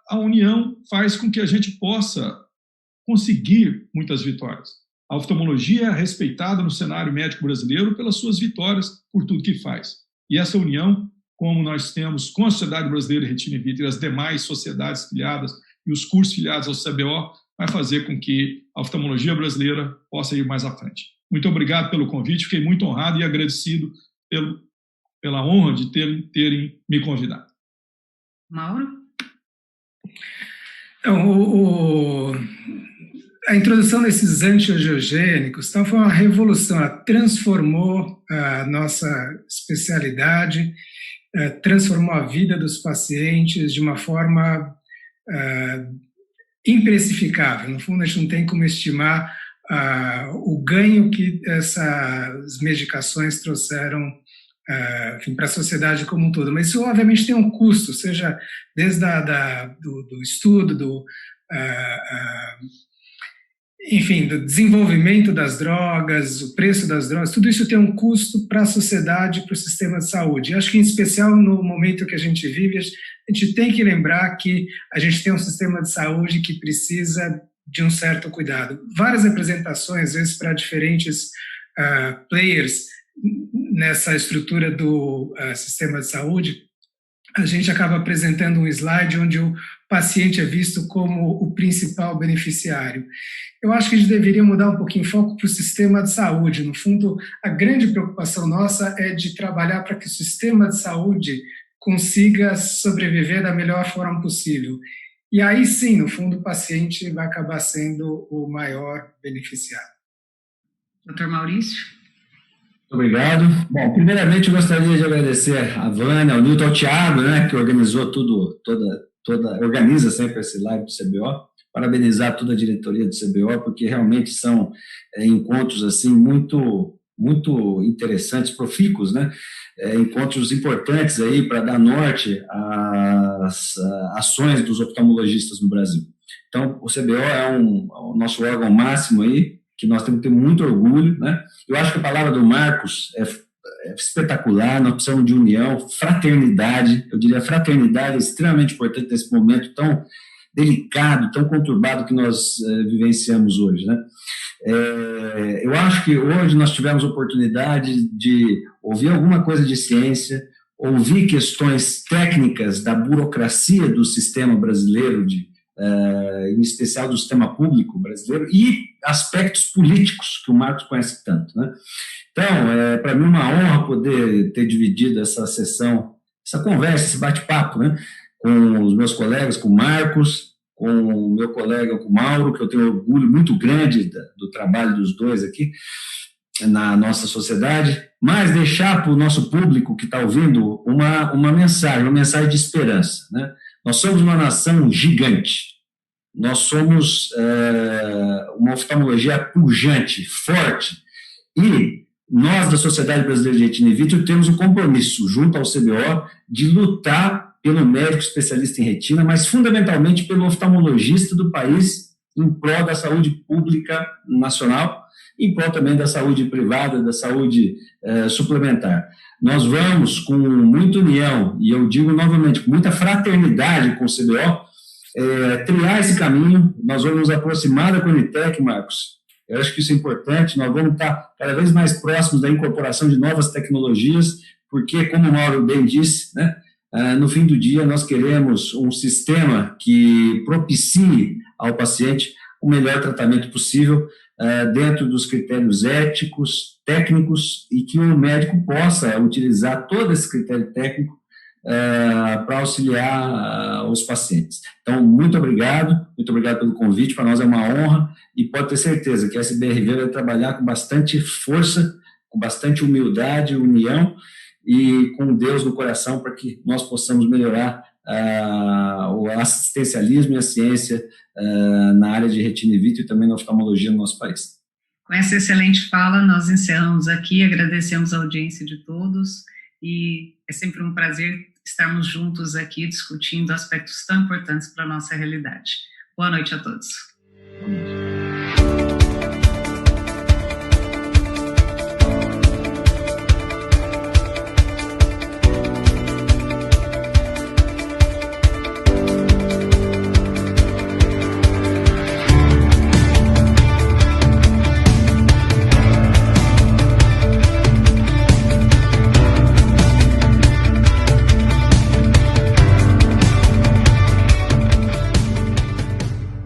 A união faz com que a gente possa conseguir muitas vitórias. A oftalmologia é respeitada no cenário médico brasileiro pelas suas vitórias, por tudo que faz. E essa união, como nós temos com a Sociedade Brasileira de Retina e Vítreo e as demais sociedades filiadas e os cursos filiados ao CBO, vai fazer com que a oftalmologia brasileira possa ir mais à frente. Muito obrigado pelo convite, fiquei muito honrado e agradecido pela honra de terem me convidado. Mauro? Então, a introdução desses antiangiogênicos foi uma revolução, ela transformou a nossa especialidade, transformou a vida dos pacientes de uma forma imprecificável. No fundo, a gente não tem como estimar o ganho que essas medicações trouxeram para a sociedade como um todo. Mas isso, obviamente, tem um custo, seja desde do estudo, do desenvolvimento das drogas, o preço das drogas, tudo isso tem um custo para a sociedade, para o sistema de saúde. Eu acho que, em especial, no momento que a gente vive, a gente tem que lembrar que a gente tem um sistema de saúde que precisa de um certo cuidado. Várias apresentações, às vezes, para diferentes players nessa estrutura do sistema de saúde, a gente acaba apresentando um slide onde o paciente é visto como o principal beneficiário. Eu acho que a gente deveria mudar um pouquinho o foco para o sistema de saúde. No fundo, a grande preocupação nossa é de trabalhar para que o sistema de saúde consiga sobreviver da melhor forma possível. E aí sim, no fundo, o paciente vai acabar sendo o maior beneficiário. Doutor Maurício? Obrigado. Bom, primeiramente eu gostaria de agradecer a Vânia, ao Nilton, ao Thiago, que organizou organiza sempre esse live do CBO, parabenizar toda a diretoria do CBO, porque realmente são encontros assim muito, muito interessantes, profícuos, encontros importantes aí para dar norte às ações dos oftalmologistas no Brasil. Então, o CBO é o nosso órgão máximo aí, que nós temos que ter muito orgulho, Eu acho que a palavra do Marcos é espetacular, nós precisamos de união, fraternidade, eu diria fraternidade é extremamente importante nesse momento tão delicado, tão conturbado que nós vivenciamos hoje, eu acho que hoje nós tivemos oportunidade de ouvir alguma coisa de ciência, ouvir questões técnicas da burocracia do sistema brasileiro, em especial do sistema público brasileiro, e aspectos políticos que o Marcos conhece tanto, Então, para mim, uma honra poder ter dividido essa sessão, essa conversa, esse bate-papo, com os meus colegas, com o Marcos, com o meu colega, com o Mauro, que eu tenho orgulho muito grande do trabalho dos dois aqui na nossa sociedade, mas deixar para o nosso público que está ouvindo uma mensagem de esperança, Nós somos uma nação gigante, nós somos uma oftalmologia pujante, forte, e nós, da Sociedade Brasileira de Retina e Vítreo, temos um compromisso junto ao CBO de lutar pelo médico especialista em retina, mas fundamentalmente pelo oftalmologista do país, em prol da saúde pública nacional, em prol também da saúde privada, da saúde suplementar. Nós vamos, com muita união, e eu digo novamente, com muita fraternidade com o CBO, trilhar esse caminho. Nós vamos nos aproximar da Conitec, Marcos. Eu acho que isso é importante. Nós vamos estar cada vez mais próximos da incorporação de novas tecnologias, porque, como o Mauro bem disse, no fim do dia nós queremos um sistema que propicie ao paciente o melhor tratamento possível dentro dos critérios éticos, técnicos, e que o médico possa utilizar todo esse critério técnico para auxiliar os pacientes. Então, muito obrigado pelo convite, para nós é uma honra, e pode ter certeza que a SBRV vai trabalhar com bastante força, com bastante humildade, união, e com Deus no coração, para que nós possamos melhorar o assistencialismo e a ciência na área de retina e vítreo e também na oftalmologia no nosso país. Com essa excelente fala, nós encerramos aqui, agradecemos a audiência de todos, e é sempre um prazer estarmos juntos aqui discutindo aspectos tão importantes para a nossa realidade. Boa noite a todos.